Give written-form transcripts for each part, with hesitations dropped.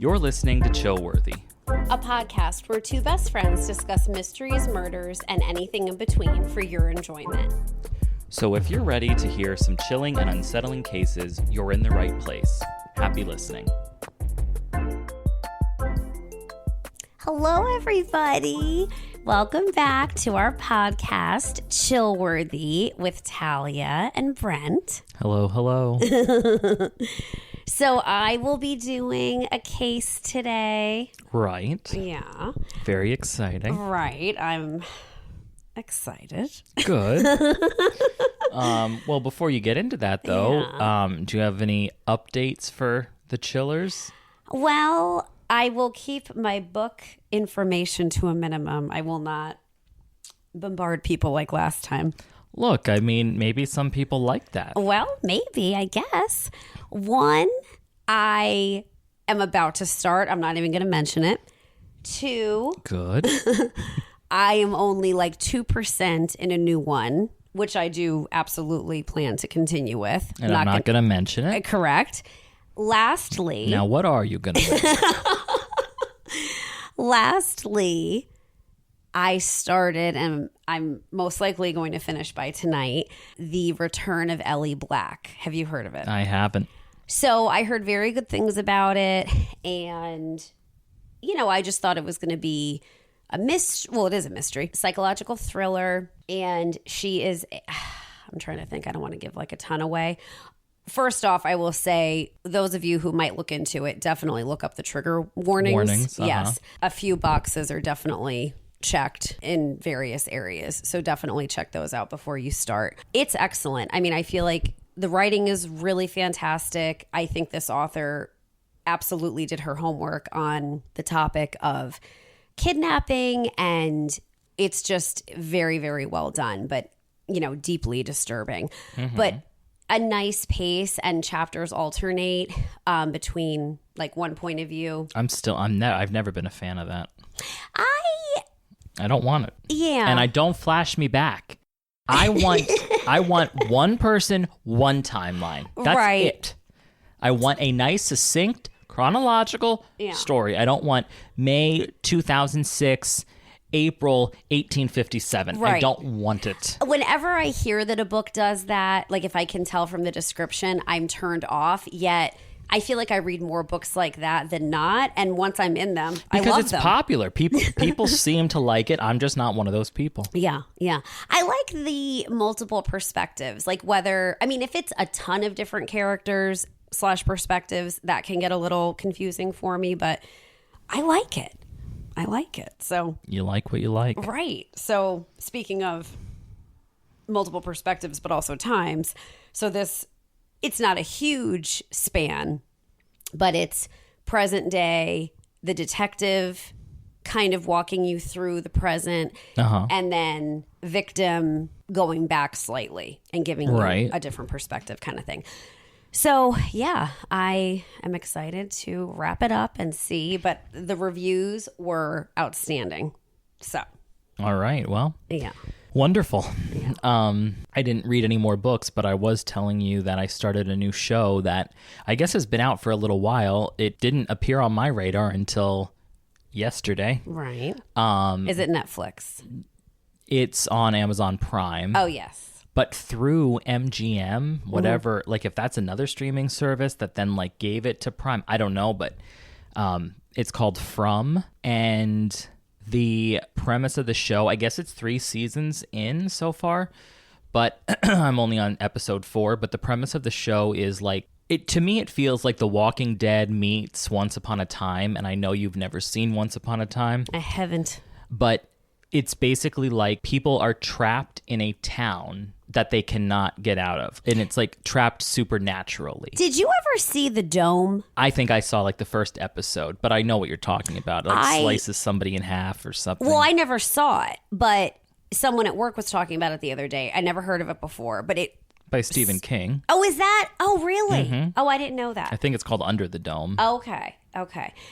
You're listening to Chillworthy, a podcast where two best friends discuss mysteries, murders, and anything in between for your enjoyment. So if you're ready to hear some chilling and unsettling cases, you're in the right place. Happy listening. Hello, everybody. Welcome back to our podcast, Chillworthy, with Talia and Brent. Hello, hello. So I will be doing a case today. Right. Yeah. Very exciting. Right. I'm excited. Good. Well, before you get into that, though, do you have any updates for the chillers? Well, I will keep my book information to a minimum. I will not bombard people like last time. Look, I mean, maybe some people like that. Well, maybe, I guess. One, I am about to start. I'm not even going to mention it. Two, Good. I am only like 2% in a new one, which I do absolutely plan to continue with. And I'm not going to mention it. Correct. Lastly. Now, what are you going to mention? Lastly, I started, and I'm most likely going to finish by tonight, The Return of Ellie Black. Have you heard of it? I haven't. So I heard very good things about it, and, you know, I just thought it was going to be a mystery. Well, it is a mystery, psychological thriller, and she is, I'm trying to think, I don't want to give like a ton away. First off, I will say, those of you who might look into it, definitely look up the trigger warnings. Yes. A few boxes are definitely checked in various areas. So definitely check those out before you start. It's excellent. I mean, I feel like the writing is really fantastic. I think this author absolutely did her homework on the topic of kidnapping, and it's just very, very well done, but, you know, deeply disturbing. Mm-hmm. But a nice pace, and chapters alternate between like one point of view. I've never been a fan of that. I don't want it. Yeah. And I don't flash me back. I want one person, one timeline. That's right. it. I want a nice, succinct, chronological story. I don't want May 2006, April 1857. Right. I don't want it. Whenever I hear that a book does that, like if I can tell from the description, I'm turned off. Yet I feel like I read more books like that than not. And once I'm in them, I love them. Because it's popular. People seem to like it. I'm just not one of those people. Yeah, yeah. I like the multiple perspectives. Like if it's a ton of different characters / perspectives, that can get a little confusing for me. But I like it. So you like what you like. Right. So speaking of multiple perspectives, but also times. So it's not a huge span, but it's present day, the detective kind of walking you through the present, and then victim going back slightly and giving you a different perspective kind of thing. So, yeah, I am excited to wrap it up and see, but the reviews were outstanding. So. All right. Well. Yeah. Wonderful. Yeah. I didn't read any more books, but I was telling you that I started a new show that I guess has been out for a little while. It didn't appear on my radar until yesterday. Right. Is it Netflix? It's on Amazon Prime. Oh, yes. But through MGM, whatever, like if that's another streaming service that then like gave it to Prime, I don't know, but it's called From, and the premise of the show, I guess it's 3 seasons in so far, but I'm only on episode 4, but the premise of the show is like, to me, it feels like The Walking Dead meets Once Upon a Time, and I know you've never seen Once Upon a Time. I haven't. But it's basically like people are trapped in a town that they cannot get out of. And it's like trapped supernaturally. Did you ever see The Dome? I think I saw like the first episode, but I know what you're talking about. Like slices somebody in half or something. Well, I never saw it, but someone at work was talking about it the other day. I never heard of it before, but it... By Stephen King. Oh, is that? Oh, really? Mm-hmm. Oh, I didn't know that. I think it's called Under the Dome. Okay.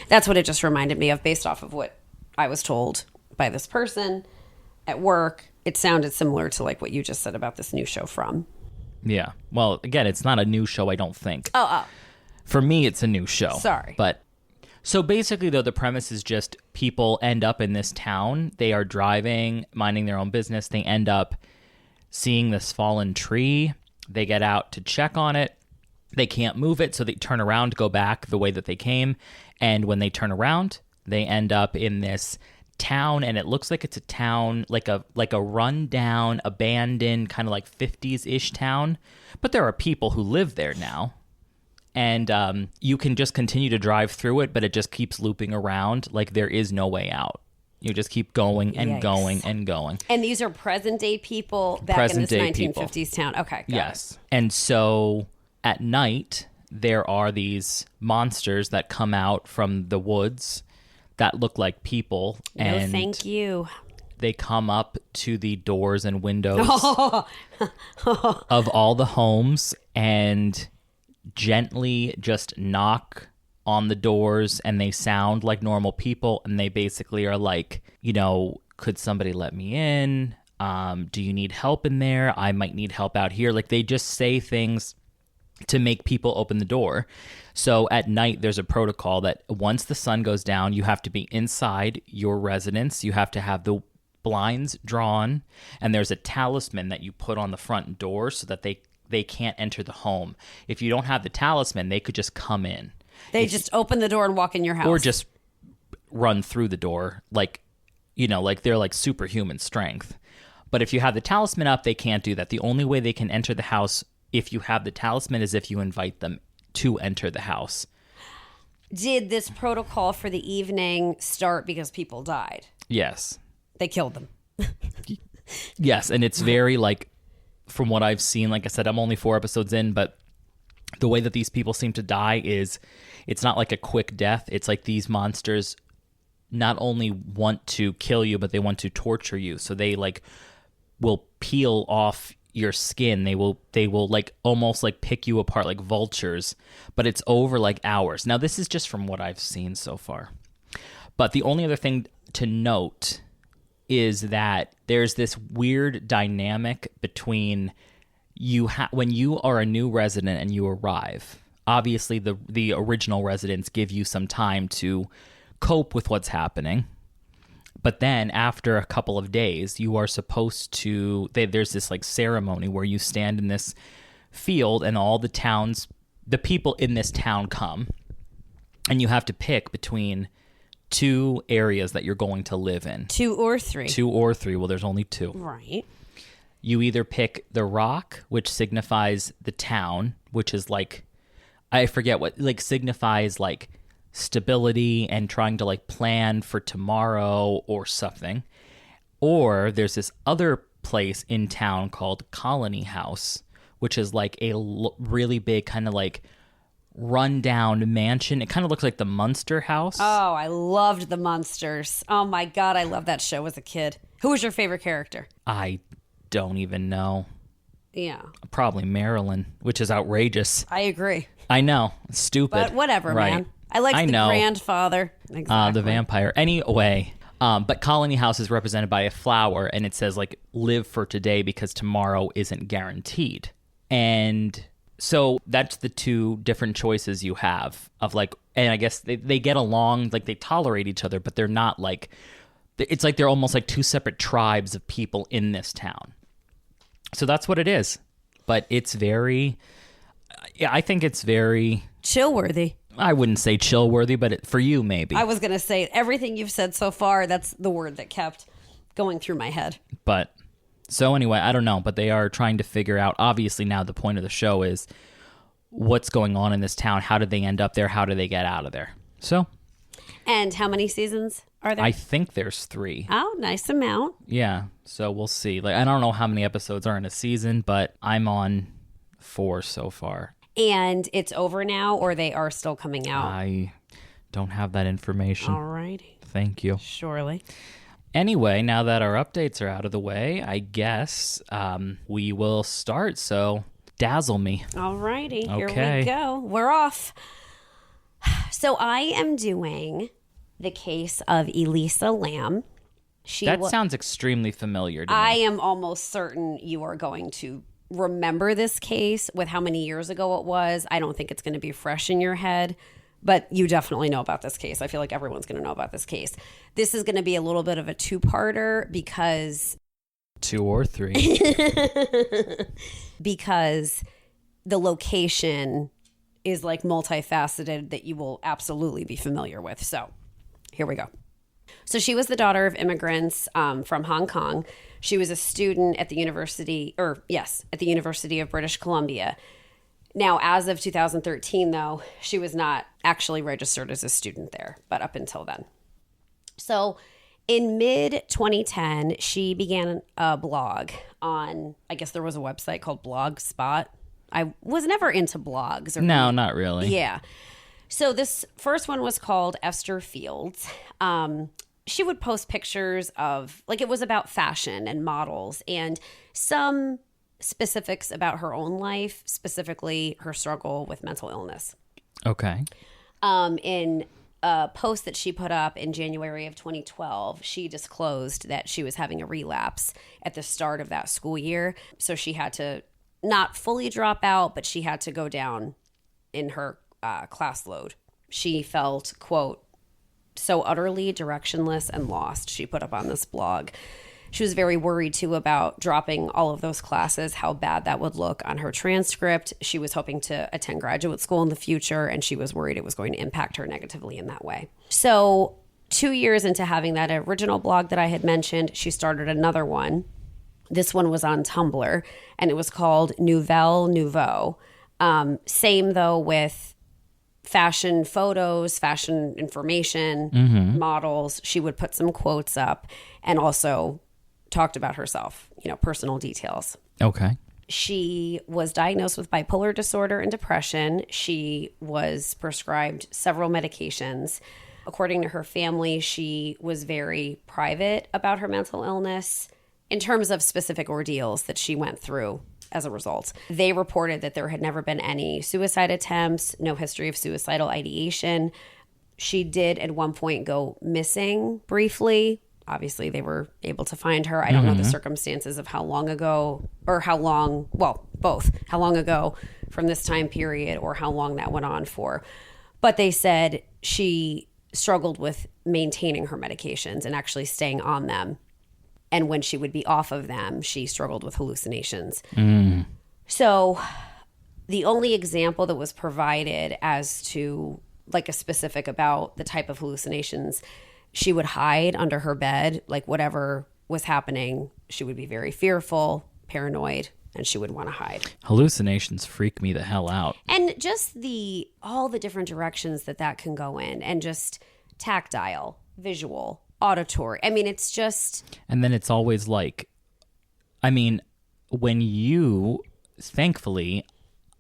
That's what it just reminded me of based off of what I was told by this person at work. It sounded similar to like what you just said about this new show From. Yeah. Well, again, it's not a new show, I don't think. Oh. For me, it's a new show. Sorry. But So basically, though, the premise is just people end up in this town. They are driving, minding their own business. They end up seeing this fallen tree. They get out to check on it. They can't move it, so they turn around, go back the way that they came. And when they turn around, they end up in this town, and it looks like it's a town, like a run-down, abandoned, kind of like 50s-ish town. But there are people who live there now. And you can just continue to drive through it, but it just keeps looping around. Like, there is no way out. You just keep going and Yikes. going and going. And these are present-day people back in this 1950s town. Okay, yes. And so at night, there are these monsters that come out from the woods that look like people. No, and thank you. They come up to the doors and windows of all the homes and gently just knock on the doors, and they sound like normal people, and they basically are like, you know, could somebody let me in? Do you need help in there? I might need help out here. Like, they just say things to make people open the door. So at night, there's a protocol that once the sun goes down, you have to be inside your residence. You have to have the blinds drawn, and there's a talisman that you put on the front door so that they can't enter the home. If you don't have the talisman, they could just come in. They just open the door and walk in your house. Or just run through the door, like, you know, like they're like superhuman strength. But if you have the talisman up, they can't do that. The only way they can enter the house if you have the talisman is if you invite them to enter the house. Did this protocol for the evening start because people died? Yes. They killed them. Yes, and it's very, like, from what I've seen, like I said, I'm only 4 episodes in, but the way that these people seem to die is it's not like a quick death. It's like these monsters not only want to kill you, but they want to torture you. So they like will peel off your skin. They will like almost like pick you apart like vultures, but it's over like hours. Now, this is just from what I've seen so far. But the only other thing to note is that there's this weird dynamic between when you are a new resident and you arrive. Obviously, the original residents give you some time to cope with what's happening. But then after a couple of days, you are supposed to... there's this like ceremony where you stand in this field and all the people in this town come. And you have to pick between 2 areas that you're going to live in. 2 or 3. 2 or 3. Well, there's only 2. Right. You either pick the rock, which signifies the town, which is like, I forget what, like signifies like stability and trying to like plan for tomorrow or something. Or there's this other place in town called Colony House, which is like a really big kind of like rundown mansion. It kind of looks like the Munster house. Oh, I loved the Munsters. Oh my God, I loved that show as a kid. Who was your favorite character? I don't even know. Yeah. Probably Marilyn, which is outrageous. I agree. I know. It's stupid. But whatever, right. man. I liked the grandfather. Exactly. The vampire. Anyway, but Colony House is represented by a flower, and it says, like, live for today because tomorrow isn't guaranteed. And so that's the 2 different choices you have of, like, and I guess they get along, like, they tolerate each other, but they're not, like, it's like they're almost like 2 separate tribes of people in this town. So that's what it is. But it's very, I think it's very... Chillworthy. I wouldn't say chill-worthy, but for you, maybe. I was going to say, everything you've said so far, that's the word that kept going through my head. But, so anyway, I don't know, but they are trying to figure out, obviously now the point of the show is what's going on in this town, how did they end up there, how do they get out of there? So. And how many seasons are there? I think there's 3. Oh, nice amount. Yeah, so we'll see. Like, I don't know how many episodes are in a season, but I'm on 4 so far. And it's over now, or they are still coming out? I don't have that information. All righty. Thank you. Surely. Anyway, now that our updates are out of the way, I guess we will start. So, dazzle me. All righty. Here Okay. we go. We're off. So I am doing the case of Elisa Lam. That sounds extremely familiar to I me. am almost certain you are going to remember this case with how many years ago it was. I don't think it's going to be fresh in your head, But you definitely know about this case. I feel like everyone's going to know about this case. This is going to be a little bit of a two-parter because... 2 or 3. Because the location is like multifaceted that you will absolutely be familiar with. So here we go. So she was the daughter of immigrants from Hong Kong. She was a student at the University of British Columbia. Now, as of 2013, though, she was not actually registered as a student there, but up until then. So in mid-2010, she began a blog on, I guess there was a website called Blogspot. I was never into blogs. No, not really. Yeah. So this first one was called Esther Fields. She would post pictures of, like, it was about fashion and models and some specifics about her own life, specifically her struggle with mental illness. Okay. In a post that she put up in January of 2012, she disclosed that she was having a relapse at the start of that school year. So she had to not fully drop out, but she had to go down in her class load. She felt, quote, so utterly directionless and lost, she put up on this blog. She was very worried, too, about dropping all of those classes, how bad that would look on her transcript. She was hoping to attend graduate school in the future, and she was worried it was going to impact her negatively in that way. So 2 years into having that original blog that I had mentioned, she started another one. This one was on Tumblr, and it was called Nouvelle Nouveau. Same, though, with fashion photos, fashion information, models. She would put some quotes up and also talked about herself, personal details. Okay. She was diagnosed with bipolar disorder and depression. She was prescribed several medications. According to her family, she was very private about her mental illness in terms of specific ordeals that she went through as a result. They reported that there had never been any suicide attempts, no history of suicidal ideation. She did at one point go missing briefly. Obviously, they were able to find her. I don't know the circumstances of how long ago both how long ago from this time period or how long that went on for. But they said she struggled with maintaining her medications and actually staying on them. And when she would be off of them, she struggled with hallucinations. So the only example that was provided as to like a specific about the type of hallucinations, she would hide under her bed, like whatever was happening. She would be very fearful, paranoid, and she would want to hide. Hallucinations freak me the hell out. And just all the different directions that can go in, and just tactile, visual, auditory. I mean, it's just... And then it's always like, when you, thankfully,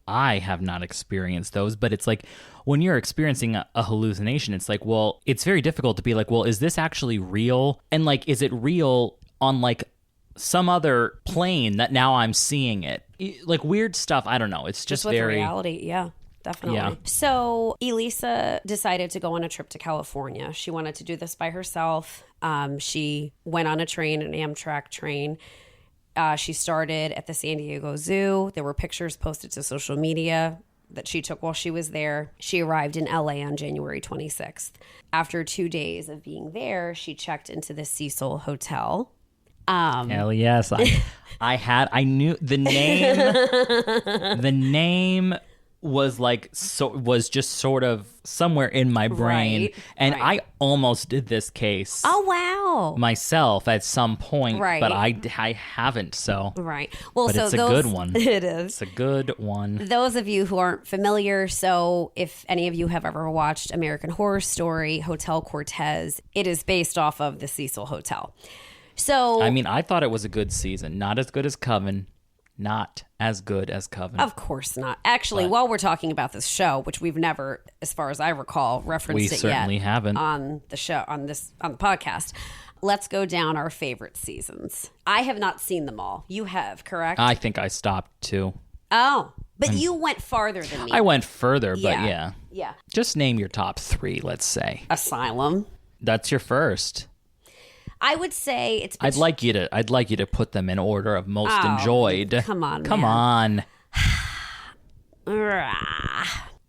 I have not experienced those, but it's like when you're experiencing a hallucination, it's like, well, it's very difficult to be like, well, is this actually real? And like, is it real on like some other plane that now I'm seeing it? Like weird stuff. I don't know. It's just with very... reality. Yeah. Definitely. Yeah. So Elisa decided to go on a trip to California. She wanted to do this by herself. She went on a train, an Amtrak train. She started at the San Diego Zoo. There were pictures posted to social media that she took while she was there. She arrived in LA on January 26th. After 2 days of being there, she checked into the Cecil Hotel. Hell yes. I knew the name. The name was just sort of somewhere in my brain, right, and right. I almost did this case. Oh wow! Myself at some point, right. But I haven't. So right. Well, but so it's a good one. It is. It's a good one. Those of you who aren't familiar, so if any of you have ever watched American Horror Story, Hotel Cortez, it is based off of the Cecil Hotel. So I thought it was a good season, not as good as Coven. Not as good as Coven. Of course not. Actually, while we're talking about this show, which we've never, as far as I recall, referenced it yet. We certainly haven't. On the show, on the podcast. Let's go down our favorite seasons. I have not seen them all. You have, correct? I think I stopped too. Oh, but you went farther than me. I went further, but Yeah. Just name your top 3, let's say. Asylum. That's your first. I would say it's... I'd like you to put them in order of most enjoyed. Come on, Come on.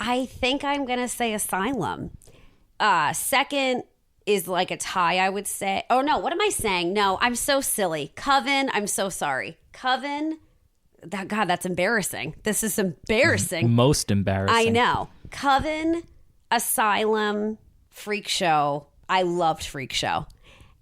I think I'm going to say Asylum. Second is like a tie, I would say. Oh, no. What am I saying? No, I'm so silly. Coven. I'm so sorry. Coven. God, that's embarrassing. This is embarrassing. Most embarrassing. I know. Coven, Asylum, Freak Show. I loved Freak Show.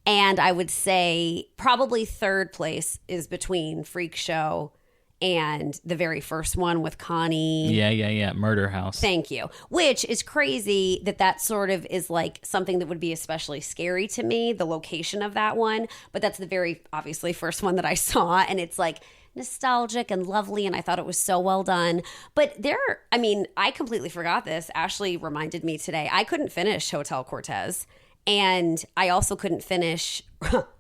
And I would say probably third place is between Freak Show and the very first one with Connie. Yeah. Murder House. Thank you. Which is crazy that sort of is like something that would be especially scary to me, the location of that one. But that's the very, obviously, first one that I saw. And it's like nostalgic and lovely. And I thought it was so well done. But I completely forgot this. Ashley reminded me today. I couldn't finish Hotel Cortez. And I also couldn't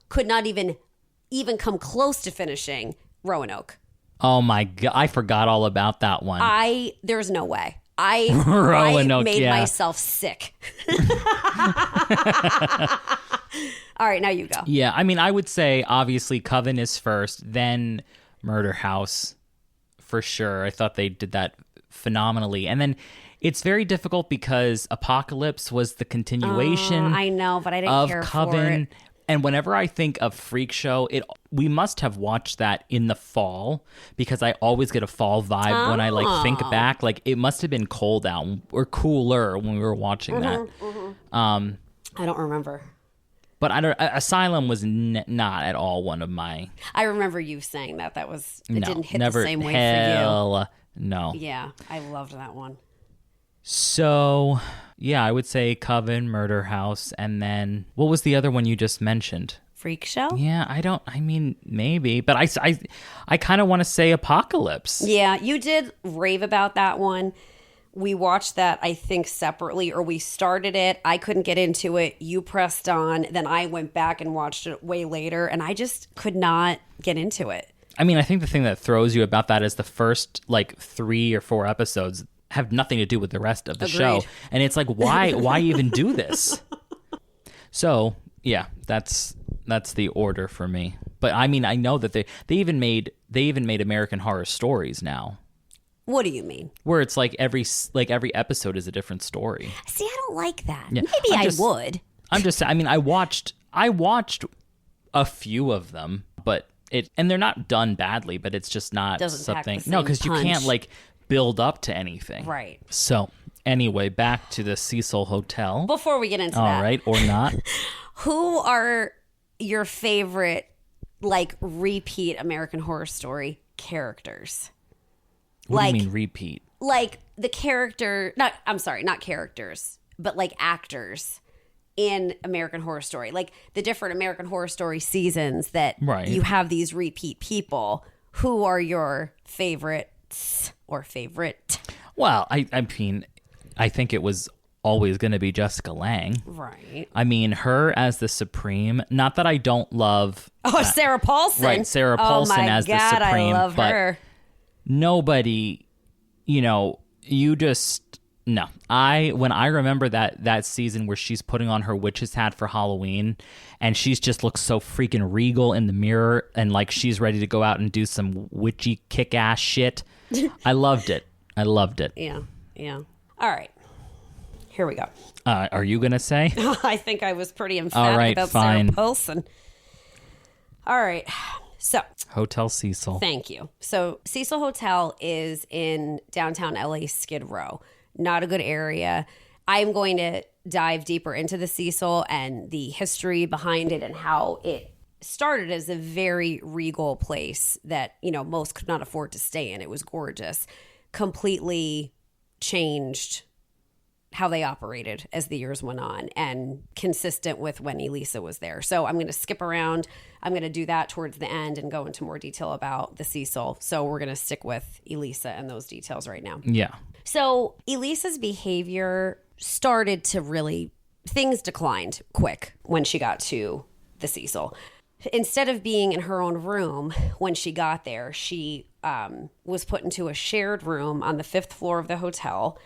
could not even come close to finishing Roanoke. Oh my God, I forgot all about that one. There's no way. I made myself sick. All right, now you go. Yeah, I would say obviously Coven is first, then Murder House for sure. I thought they did that phenomenally. And then it's very difficult because Apocalypse was the continuation. I know, but I didn't care Coven. for it. And whenever I think of Freak Show, we must have watched that in the fall because I always get a fall vibe when I think back. Like it must have been cold out or cooler when we were watching that. I don't remember. But Asylum was not at all one of my. I remember you saying that. It didn't hit never, the same way for you. No. Yeah, I loved that one. So, yeah, I would say Coven, Murder House, and then what was the other one you just mentioned? Freak Show? Yeah, maybe, but I kind of want to say Apocalypse. Yeah, you did rave about that one. We watched that, I think, separately, or we started it. I couldn't get into it. You pressed on. Then I went back and watched it way later, and I just could not get into it. I think the thing that throws you about that is the first, 3 or 4 episodes have nothing to do with the rest of the show. And it's like, why even do this? So, yeah, that's the order for me. But I know that they even made American Horror Stories now. What do you mean? Where it's like every episode is a different story. See, I don't like that. Yeah. Maybe I would. I'm just saying, I watched a few of them, and they're not done badly, but it's just not something. No, because you can't build up to anything. Right. So anyway, back to the Cecil Hotel. Before we get into that. All right, or not. Who are your favorite, repeat American Horror Story characters? What do you mean repeat? Like the character, not characters, but actors in American Horror Story. Like the different American Horror Story seasons that you have these repeat people. Who are your favorites or favorite? Well, I think it was always going to be Jessica Lange. Right. Her as the Supreme, not that I don't love... Sarah Paulson. Right, Sarah Paulson as the Supreme. I love her. Nobody, you just... No. When I remember that season where she's putting on her witch's hat for Halloween and she's just looks so freaking regal in the mirror and she's ready to go out and do some witchy kick-ass shit. I loved it. Yeah. All right. Here we go. Are you going to say? I think I was pretty emphatic about fine. Sarah Paulson. All right. So. Hotel Cecil. Thank you. So Cecil Hotel is in downtown LA, Skid Row. Not a good area. I'm going to dive deeper into the Cecil and the history behind it and how it started as a very regal place that, most could not afford to stay in. It was gorgeous. Completely changed how they operated as the years went on and consistent with when Elisa was there. So I'm going to skip around. I'm going to do that towards the end and go into more detail about the Cecil. So we're going to stick with Elisa and those details right now. Yeah. So Elisa's behavior started to things declined quick when she got to the Cecil. Instead of being in her own room when she got there, she was put into a shared room on the 5th floor of the hotel.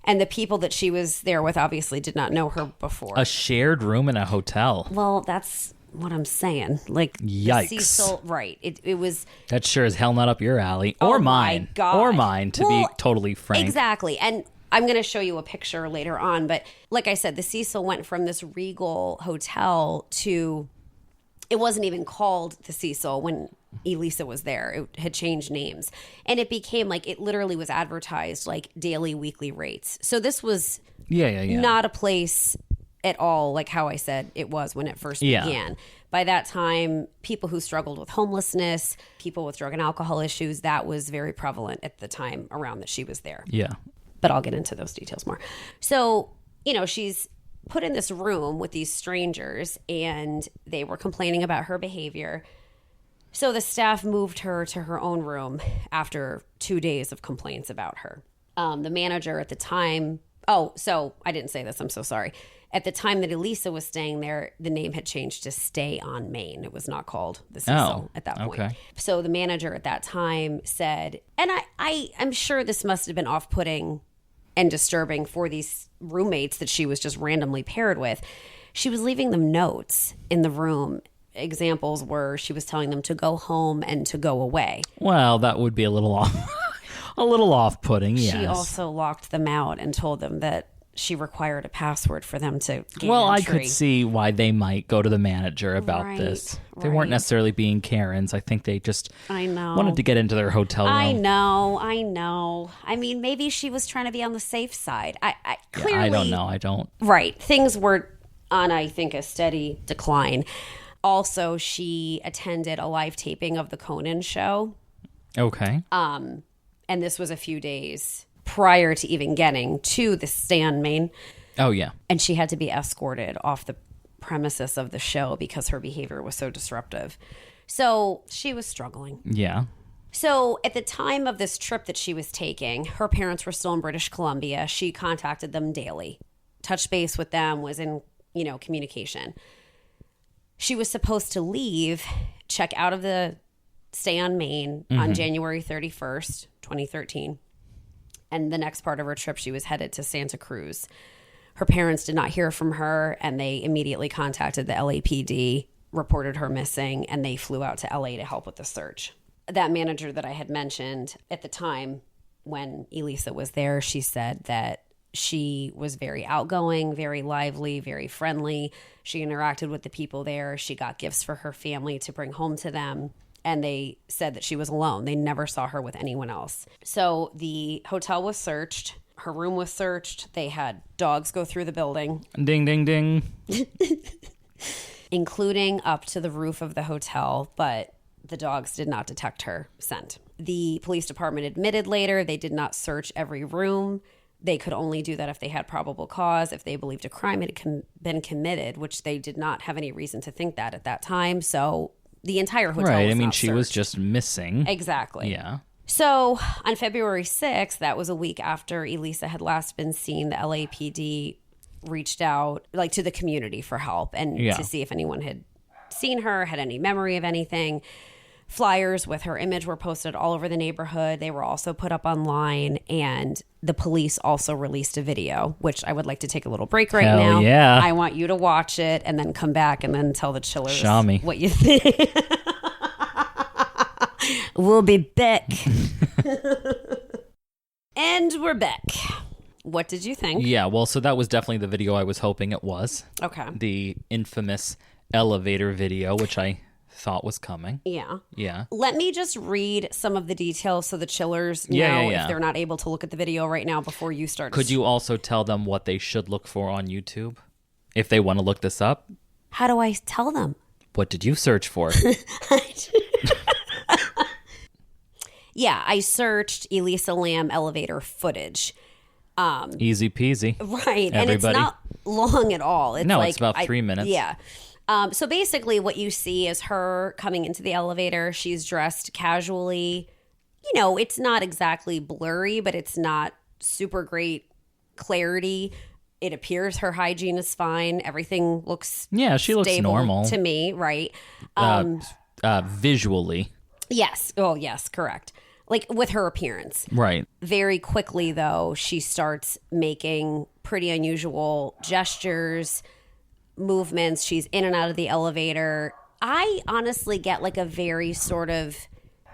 And the people that she was there with obviously did not know her before. A shared room in a hotel? Well, that's what I'm saying. Yikes. The Cecil, right. It was... That sure as hell not up your alley. Or mine. My God. Or mine, to be totally frank. Exactly. And I'm going to show you a picture later on. But like I said, the Cecil went from this regal hotel to, it wasn't even called the Cecil when Elisa was there. It had changed names. And it became like, it literally was advertised like daily, weekly rates. So this was not a place at all like how I said it was when it first began. By that time, people who struggled with homelessness, people with drug and alcohol issues, that was very prevalent at the time around that she was there. Yeah. But I'll get into those details more. So, you know, she's put in this room with these strangers and they were complaining about her behavior. So the staff moved her to her own room after 2 days of complaints about her. The manager at the time, so I didn't say this, I'm so sorry. At the time that Elisa was staying there, the name had changed to Stay on Main. It was not called the Cecil at that point. Okay. So the manager at that time said, and I'm sure this must have been off-putting and disturbing for these roommates that she was just randomly paired with. She was leaving them notes in the room. Examples were she was telling them to go home and to go away. Well, that would be a little off-putting, yes. She also locked them out and told them that she required a password for them to gain Well, entry. I could see why they might go to the manager about this. They weren't necessarily being Karens. I think they just wanted to get into their hotel room. I know. I mean, maybe she was trying to be on the safe side. I clearly, I don't know. I don't. Right. Things were on, I think, a steady decline. Also, she attended a live taping of the Conan show. Okay. And this was a few days prior to even getting to the Stay on Main. Oh, yeah. And she had to be escorted off the premises of the show because her behavior was so disruptive. So she was struggling. Yeah. So at the time of this trip that she was taking, her parents were still in British Columbia. She contacted them daily. Touch base with them, was in, communication. She was supposed to leave, check out of the Stay on Main on January 31st, 2013. And the next part of her trip, she was headed to Santa Cruz. Her parents did not hear from her, and they immediately contacted the LAPD, reported her missing, and they flew out to LA to help with the search. That manager that I had mentioned at the time when Elisa was there, she said that she was very outgoing, very lively, very friendly. She interacted with the people there. She got gifts for her family to bring home to them. And they said that she was alone. They never saw her with anyone else. So the hotel was searched. Her room was searched. They had dogs go through the building. Ding, ding, ding. Including up to the roof of the hotel, but the dogs did not detect her scent. The police department admitted later they did not search every room. They could only do that if they had probable cause, if they believed a crime had been committed, which they did not have any reason to think that at that time. So the entire hotel was not she searched. was just missing. Exactly. Yeah. So on February 6th, that was a week after Elisa had last been seen, the LAPD reached out to the community for help and to see if anyone had seen her, had any memory of anything. Flyers with her image were posted all over the neighborhood. They were also put up online, and the police also released a video, which I would like to take a little break right now. Yeah. I want you to watch it and then come back and then tell the chillers what you think. We'll be back. And we're back. What did you think? Yeah, well, so that was definitely the video I was hoping it was. Okay. The infamous elevator video, which I thought was coming. Yeah. Yeah. Let me just read some of the details so the chillers know if they're not able to look at the video right now before you start. Could you also tell them what they should look for on YouTube if they want to look this up? How do I tell them? What did you search for? Yeah, I searched Elisa Lam elevator footage. Easy peasy. Right. Everybody. And it's not long at all. It's about 3 minutes. Yeah. So basically what you see is her coming into the elevator. She's dressed casually. It's not exactly blurry, but it's not super great clarity. It appears her hygiene is fine. Everything looks she looks normal to me, right? Visually. Yes. Oh, yes, correct. With her appearance. Right. Very quickly, though, she starts making pretty unusual gestures, movements. She's in and out of the elevator. I honestly get a very sort of,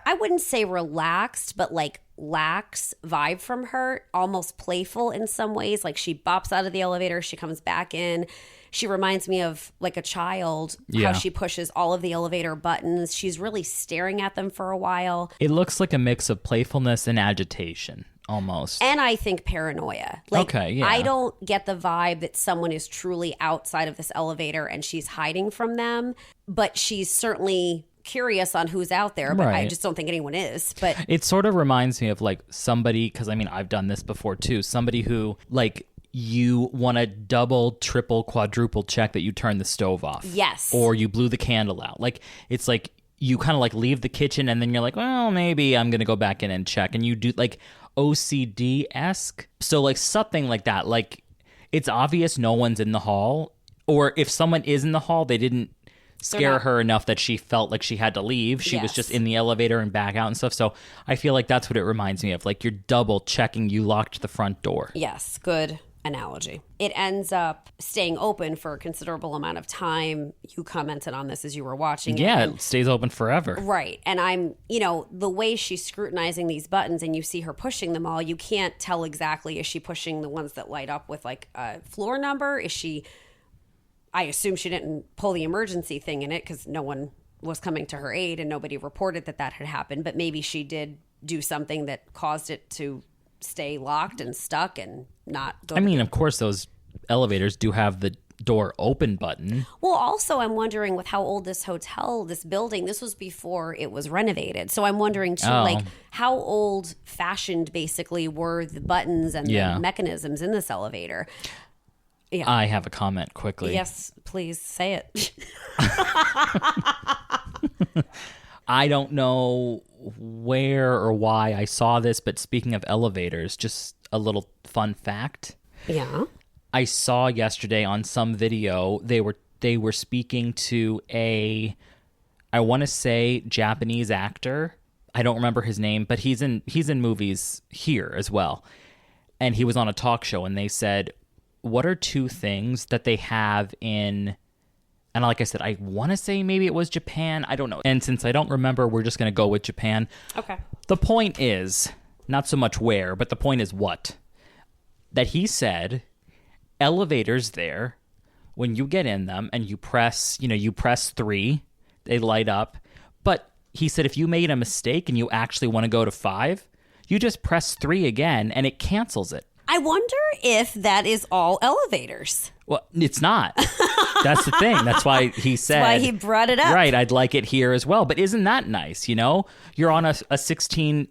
I wouldn't say relaxed, but like lax vibe from her, almost playful in some ways. Like she bops out of the elevator, she comes back in. She reminds me of like a child, how she pushes all of the elevator buttons. She's really staring at them for a while. It looks like a mix of playfulness and agitation. Almost. And I think paranoia. Like, I don't get the vibe that someone is truly outside of this elevator and she's hiding from them, but she's certainly curious on who's out there, but I just don't think anyone is. But it sort of reminds me of like somebody, because I mean, I've done this before too, somebody who like you want to double, triple, quadruple check that you turned the stove off. Yes. Or you blew the candle out. Like, it's like you kind of like leave the kitchen and then you're like, well, maybe I'm going to go back in and check. And you do like OCD-esque. So like something like that. Like it's obvious no one's in the hall. Or if someone is in the hall, they didn't scare her enough that she felt like she had to leave. She was just in the elevator and back out and stuff. So I feel like that's what it reminds me of. Like you're double checking you locked the front door. Yes, good analogy. It ends up staying open for a considerable amount of time. You commented on this as you were watching. Yeah, it stays open forever. Right. And I'm, the way she's scrutinizing these buttons and you see her pushing them all, you can't tell exactly, is she pushing the ones that light up with like a floor number? Is she, I assume she didn't pull the emergency thing in it because no one was coming to her aid and nobody reported that had happened, but maybe she did do something that caused it to stay locked and stuck and not go. I mean, of course, those elevators do have the door open button. Well, also, I'm wondering with how old this hotel, this building, this was before it was renovated. So I'm wondering, too, like how old fashioned basically were the buttons and the mechanisms in this elevator? Yeah. I have a comment quickly. Yes, please say it. I don't know where or why I saw this, but speaking of elevators, just a little fun fact. Yeah. I saw yesterday on some video they were speaking to I want to say Japanese actor. I don't remember his name, but he's in movies here as well. And he was on a talk show and they said, what are two things that they have in, and like I said, I want to say maybe it was Japan. I don't know. And since I don't remember, we're just going to go with Japan. Okay. The point is, not so much where, but the point is what? That he said, elevators there, when you get in them and you press 3, they light up. But he said if you made a mistake and you actually want to go to 5, you just press 3 again and it cancels it. I wonder if that is all elevators. Well, it's not. That's the thing. That's why he said. That's why he brought it up. Right. I'd like it here as well. But isn't that nice? You're on a 16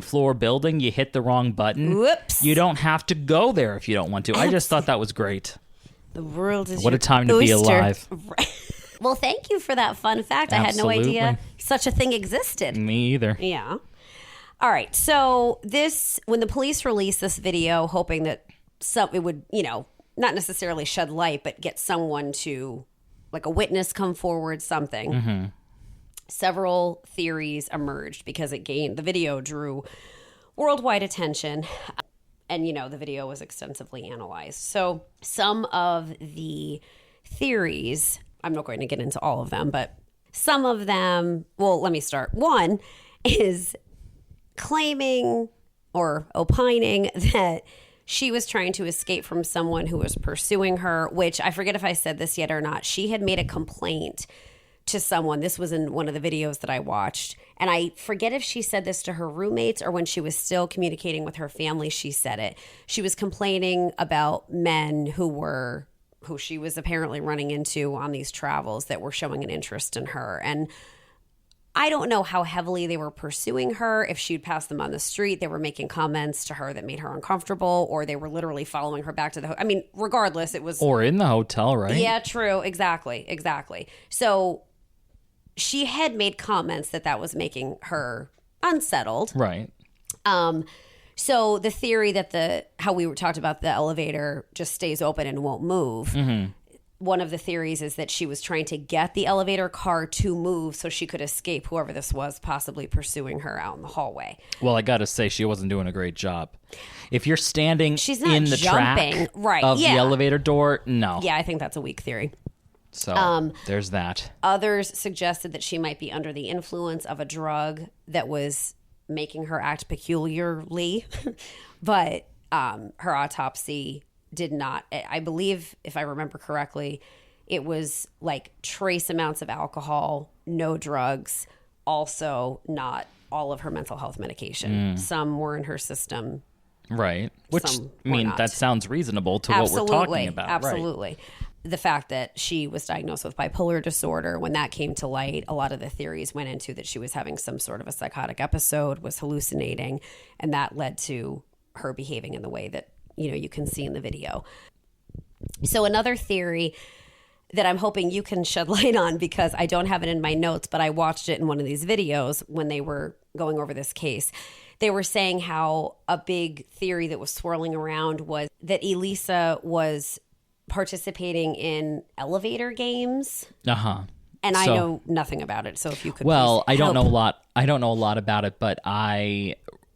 floor building. You hit the wrong button. Whoops. You don't have to go there if you don't want to. I just thought that was great. The world is what a time to be alive. Right. Well, thank you for that fun fact. Absolutely. I had no idea such a thing existed. Me either. Yeah. All right. So when the police released this video, hoping that it would, not necessarily shed light, but get someone to, like a witness come forward, something. Mm-hmm. Several theories emerged because the video drew worldwide attention. And, the video was extensively analyzed. So some of the theories, I'm not going to get into all of them, but some of them, well, let me start. One is claiming or opining that she was trying to escape from someone who was pursuing her, which I forget if I said this yet or not. She had made a complaint to someone. This was in one of the videos that I watched. And I forget if she said this to her roommates or when she was still communicating with her family, she said it. She was complaining about men who she was apparently running into on these travels that were showing an interest in her. And I don't know how heavily they were pursuing her. If she'd passed them on the street, they were making comments to her that made her uncomfortable, or they were literally following her back to the hotel. I mean, regardless, it was... Or in the hotel, right? Yeah, true. Exactly. So she had made comments that was making her unsettled. Right. So the theory that how we talked about the elevator just stays open and won't move... Mm-hmm. One of the theories is that she was trying to get the elevator car to move so she could escape whoever this was possibly pursuing her out in the hallway. Well, I got to say, she wasn't doing a great job. If you're standing She's not in the jumping. track of the elevator door, no. Yeah, I think that's a weak theory. So there's that. Others suggested that she might be under the influence of a drug that was making her act peculiarly. But her autopsy did not, I believe, if I remember correctly, it was like trace amounts of alcohol, no drugs, also not all of her mental health medication. Some were in her system. Right. Which, Some I mean, were not. that sounds reasonable to what we're talking about. Absolutely. Right. The fact that she was diagnosed with bipolar disorder, when that came to light, a lot of the theories went into that she was having some sort of a psychotic episode, was hallucinating, and that led to her behaving in the way that, you know, you can see in the video. So another theory that I'm hoping you can shed light on, because I don't have it in my notes, but I watched it in one of these videos when they were going over this case. They were saying how a big theory that was swirling around was that Elisa was participating in elevator games. Uh-huh. And I know nothing about it, so if you could Well, please I don't help. know a lot. I don't know a lot about it, but I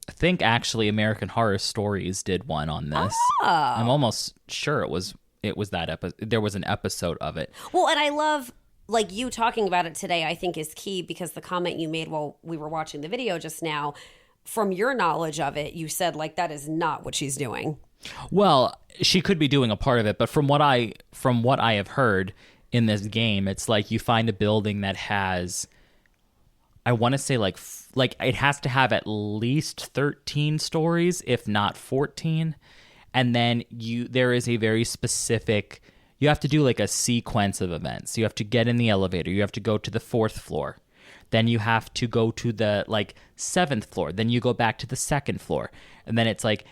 think actually American Horror Stories did one on this. I'm almost sure it was that episode. There was an episode of it. Well, and I love, like, you talking about it today, I think is key, because the comment you made while we were watching the video just now, from your knowledge of it, you said, like, that is not what she's doing. Well, she could be doing a part of it, but from what I have heard in this game, it's like you find a building that has, I want to say like it has to have at least 13 stories, if not 14. And then there is a very specific, you have to do like a sequence of events. You have to get in the elevator. You have to go to the 4th floor. Then you have to go to the like 7th floor. Then you go back to the 2nd floor. And then it's like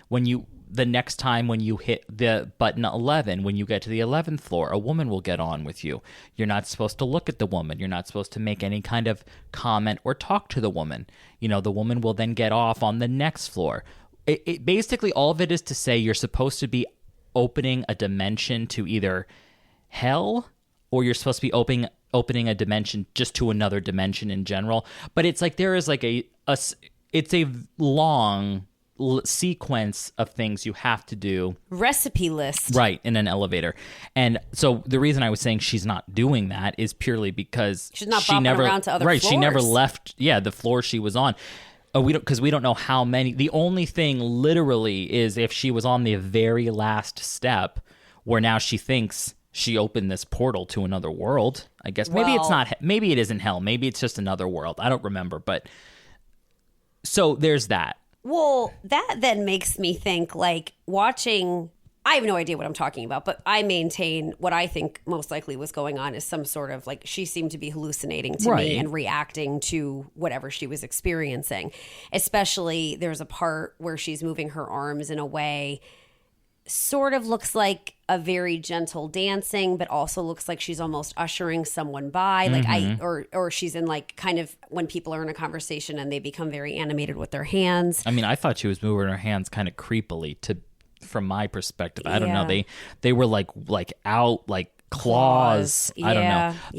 the next time when you hit the button 11, when you get to the 11th floor, a woman will get on with you. You're not supposed to look at the woman. You're not supposed to make any kind of comment or talk to the woman. You know, the woman will then get off on the next floor. It basically, all of it is to say you're supposed to be opening a dimension to either hell, or you're supposed to be opening a dimension just to another dimension in general. But it's like there is like it's a long sequence of things you have to do. Recipe list. Right, in an elevator. And so the reason I was saying she's not doing that is purely because she's not bopping around to other floors. She never left, the floor she was on. Because we don't know how many. The only thing literally is if she was on the very last step, where now she thinks she opened this portal to another world. I guess maybe it's not. Maybe it isn't hell. Maybe it's just another world. I don't remember. But so there's that. Well, that then makes me think, like, watching, I have no idea what I'm talking about, but I maintain what I think most likely was going on is some sort of, like, she seemed to be hallucinating to me and reacting to whatever she was experiencing. Especially there's a part where she's moving her arms in a way, sort of looks like a very gentle dancing, but also looks like she's almost ushering someone by. Like or she's in, like, kind of when people are in a conversation and they become very animated with their hands. I mean, I thought she was moving her hands kind of creepily from my perspective. I don't know. They were like out, like claws. I don't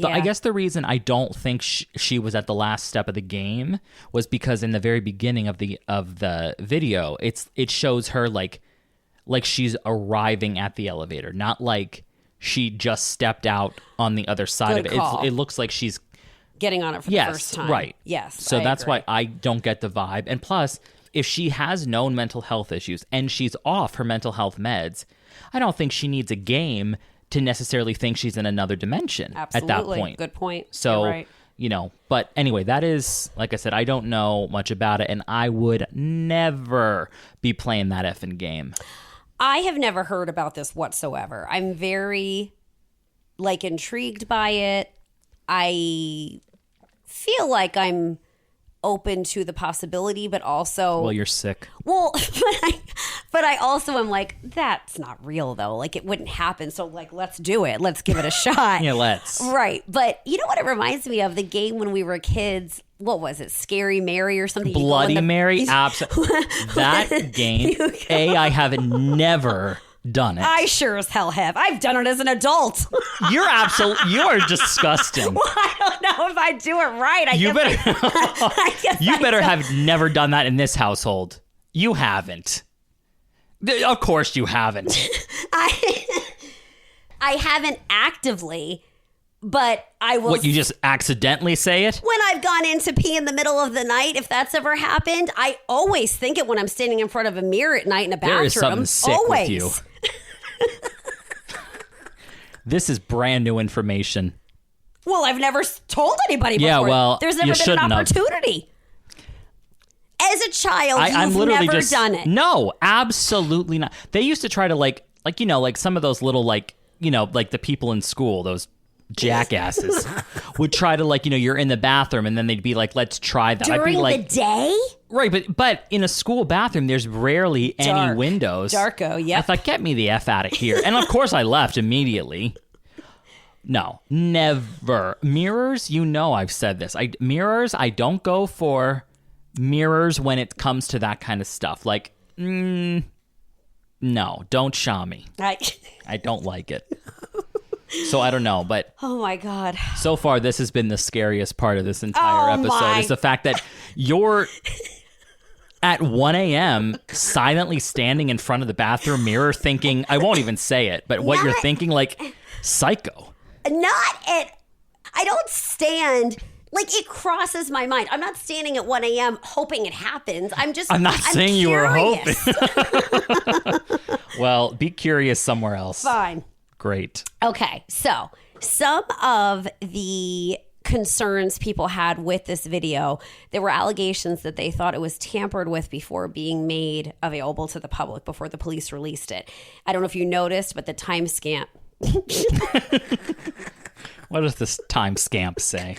know. I guess the reason I don't think she was at the last step of the game was because in the very beginning of the video, it shows her like she's arriving at the elevator, not like she just stepped out on the other side of it. It looks like she's getting on it for the first time. Right. Yes. So that's why I don't get the vibe. And plus, if she has known mental health issues and she's off her mental health meds, I don't think she needs a game to necessarily think she's in another dimension at that point. Good point. So, You're right. You know, but anyway, that is, like I said, I don't know much about it, and I would never be playing that effing game. I have never heard about this whatsoever. I'm very, like, intrigued by it. I feel like I'm open to the possibility, but also... Well, you're sick. Well, but I also am like, that's not real, though. Like, it wouldn't happen. So, like, let's do it. Let's give it a shot. Yeah, let's. Right. But you know what it reminds me of? The game when we were kids... What was it? Scary Mary or something? Bloody Mary? Absolutely. That game, I have never done it. I sure as hell have. I've done it as an adult. You are disgusting. Well, I don't know if I do it right. You better have never done that in this household. You haven't. Of course you haven't. I haven't actively, But I will... What, you just accidentally say it? When I've gone in to pee in the middle of the night, if that's ever happened, I always think it when I'm standing in front of a mirror at night in a bathroom. There is something sick always. with you. This is brand new information. Well, I've never told anybody before. Yeah, well, there's never been an opportunity. As a child, I'm you've literally never done it. No, absolutely not. They used to try to like some of those little like the people in school, those jackasses would try to you're in the bathroom and then they'd be like, let's try that. During I'd be the day? Right, but in a school bathroom, there's rarely any windows. Darko, yeah. I thought, get me the F out of here. And of course I left immediately. No, never. Mirrors, I've said this. Mirrors, I don't go for mirrors when it comes to that kind of stuff. Like, no, don't shaw me. I don't like it. So I don't know, but oh my God. So far, this has been the scariest part of this entire episode is the fact that you're at 1 a.m. silently standing in front of the bathroom mirror thinking, I won't even say it, but what you're thinking, like, psycho. I don't stand, it crosses my mind. I'm not standing at 1 a.m. hoping it happens. I'm not saying curious. You were hoping. Well, be curious somewhere else. Fine. Great. Okay, so some of the concerns people had with this video, there were allegations that they thought it was tampered with before being made available to the public, before the police released it. I don't know if you noticed, but the timestamp. What does this timestamp say?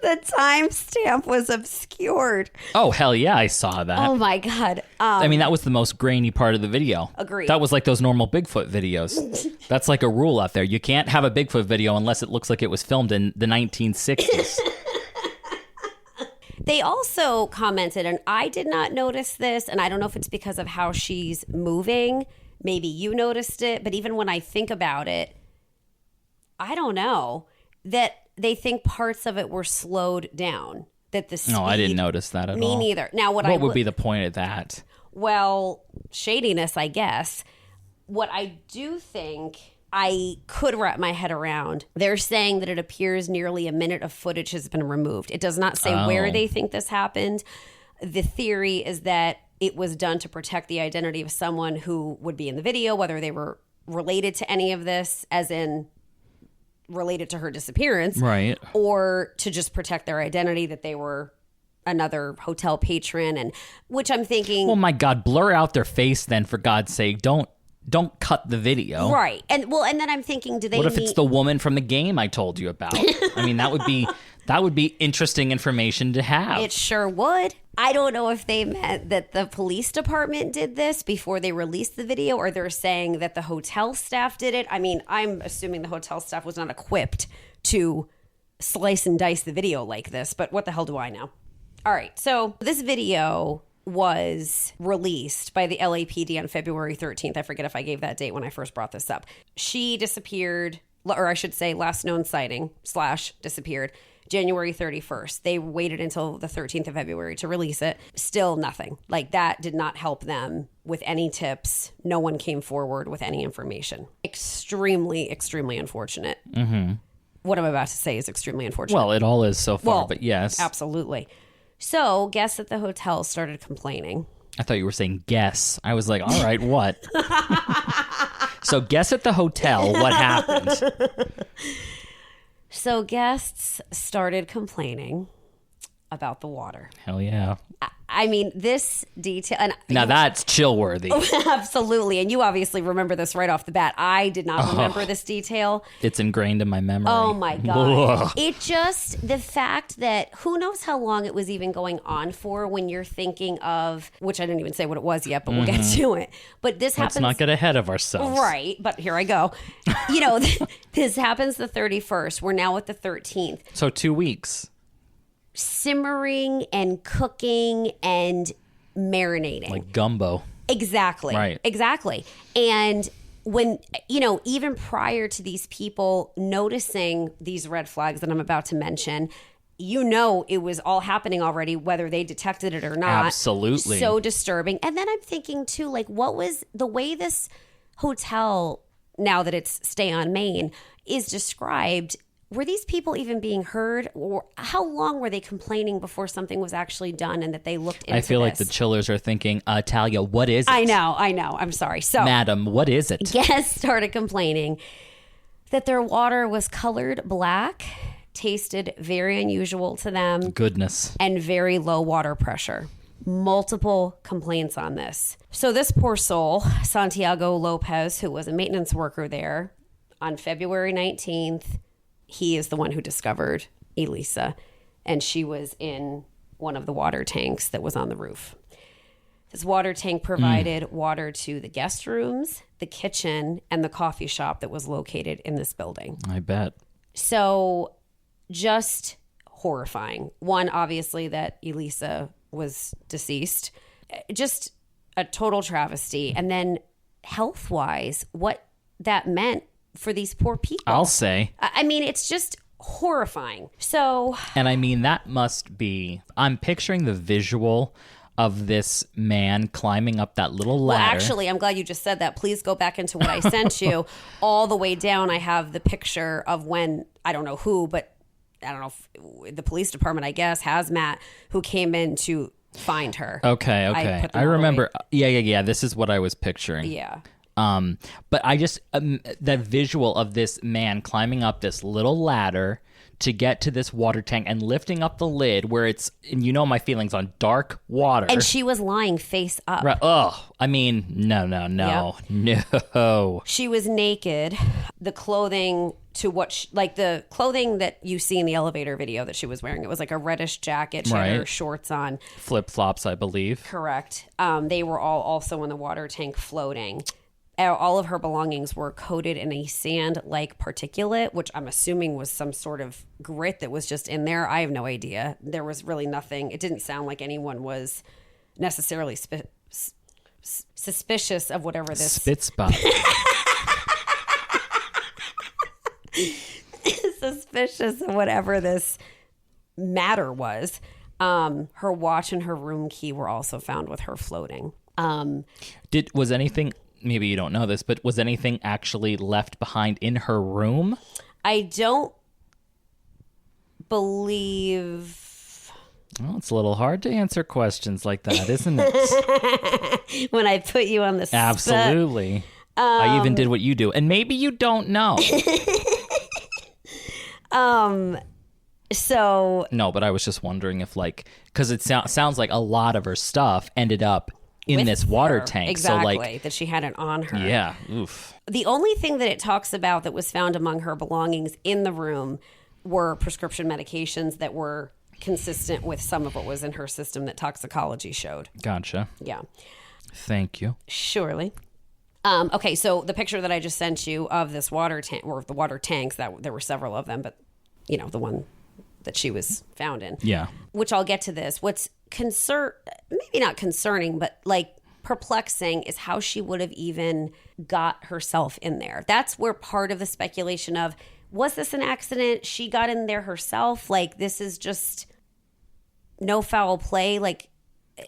The timestamp was obscured. Oh, hell yeah, I saw that. Oh, my God. I mean, that was the most grainy part of the video. Agreed. That was like those normal Bigfoot videos. That's like a rule out there. You can't have a Bigfoot video unless it looks like it was filmed in the 1960s. They also commented, and I did not notice this, and I don't know if it's because of how she's moving. Maybe you noticed it, but even when I think about it, I don't know, that they think parts of it were slowed down. That the speed, no, I didn't notice that at all. Me neither. Now, what would be the point of that? Well, shadiness, I guess. What I do think I could wrap my head around, they're saying that it appears nearly a minute of footage has been removed. It does not say where they think this happened. The theory is that it was done to protect the identity of someone who would be in the video, whether they were related to any of this, as in related to her disappearance, right, or to just protect their identity, that they were another hotel patron, and which I'm thinking, well, my God, blur out their face then, for God's sake. Don't cut the video, right? And then I'm thinking, do they? What if it's the woman from the game I told you about? I mean, that would be interesting information to have. It sure would. I don't know if they meant that the police department did this before they released the video, or they're saying that the hotel staff did it. I mean, I'm assuming the hotel staff was not equipped to slice and dice the video like this, but what the hell do I know? All right, so this video was released by the LAPD on February 13th. I forget if I gave that date when I first brought this up. She disappeared, or I should say last known sighting / disappeared, January 31st. They waited until the 13th of February to release it. Still nothing. Like, that did not help them with any tips. No one came forward with any information. Extremely, extremely unfortunate. Mm-hmm. What I'm about to say is extremely unfortunate. Well, it all is so far, but yes. Absolutely. So, guests at the hotel started complaining. I thought you were saying guess. I was like, all right, what? So, guess at the hotel, what happened? So guests started complaining about the water. Hell yeah. I mean, this detail... And now that's Chillworthy. Absolutely. And you obviously remember this right off the bat. I did not remember this detail. It's ingrained in my memory. Oh, my God. It just... The fact that... Who knows how long it was even going on for when you're thinking of... Which I didn't even say what it was yet, but we'll get to it. But this happens... Let's not get ahead of ourselves. Right. But here I go. This happens the 31st. We're now at the 13th. So 2 weeks. Simmering and cooking and marinating. Like gumbo. Exactly. Right. Exactly. And when, even prior to these people noticing these red flags that I'm about to mention, it was all happening already, whether they detected it or not. Absolutely. So disturbing. And then I'm thinking too, what was the way this hotel now that it's Stay on Main, is described. Were these people even being heard? Or how long were they complaining before something was actually done and that they looked into I feel like this? the chillers are thinking, Talia, what is it? I know. I'm sorry. So, Madam, what is it? guests started complaining that their water was colored black, tasted very unusual to them, Goodness. and very low water pressure. Multiple complaints on this. So this poor soul, Santiago Lopez, who was a maintenance worker there, on February 19th, he is the one who discovered Elisa, and she was in one of the water tanks that was on the roof. This water tank provided water to the guest rooms, the kitchen, and the coffee shop that was located in this building. I bet. So just horrifying. One, obviously, that Elisa was deceased. Just a total travesty. And then health-wise, what that meant for these poor people. I'll say. I mean, it's just horrifying. So, And I mean, that must be, I'm picturing the visual of this man climbing up that little ladder. well, actually, I'm glad you just said that. Please go back into what I sent you. All the way down, I have the picture of when, I don't know who, but I don't know, if the police department, I guess, hazmat, who came in to find her. Okay. put them I all remember. Yeah. This is what I was picturing. Yeah. But I just, that visual of this man climbing up this little ladder to get to this water tank and lifting up the lid where it's, and you know my feelings on dark water. And she was lying face up. Right. Oh, I mean, no. She was naked. The clothing to what, like the clothing that you see in the elevator video that she was wearing, it was like a reddish jacket. She had her Right. shorts on. Flip-flops, I believe. Correct. They were all also in the water tank floating. All of her belongings were coated in a sand-like particulate, which I'm assuming was some sort of grit that was just in there. I have no idea. There was really nothing. It didn't sound like anyone was necessarily suspicious of whatever this... Spit spot. suspicious of whatever this matter was. Her watch and her room key were also found with her floating. Was anything, maybe you don't know this, but was anything actually left behind in her room? I don't believe... Well, it's a little hard to answer questions like that, isn't it? when I put you on the spot. Absolutely. I even did what you do. And maybe you don't know. So... No, but I was just wondering if, like, because it sounds like a lot of her stuff ended up in with this water her. tank. Exactly. So, like, that she had it on her. yeah. Oof. The only thing that it talks about that was found among her belongings in the room were prescription medications that were consistent with some of what was in her system that toxicology showed. Gotcha. Yeah. Thank you. Surely. Okay, so the picture that I just sent you of this water tank, or the water tanks, that there were several of them, but you know, the one that she was found in. Yeah. Which I'll get to this. What's maybe not concerning, but like perplexing is how she would have even got herself in there. That's where part of the speculation of, was this an accident? She got in there herself? Like, this is just no foul play? Like,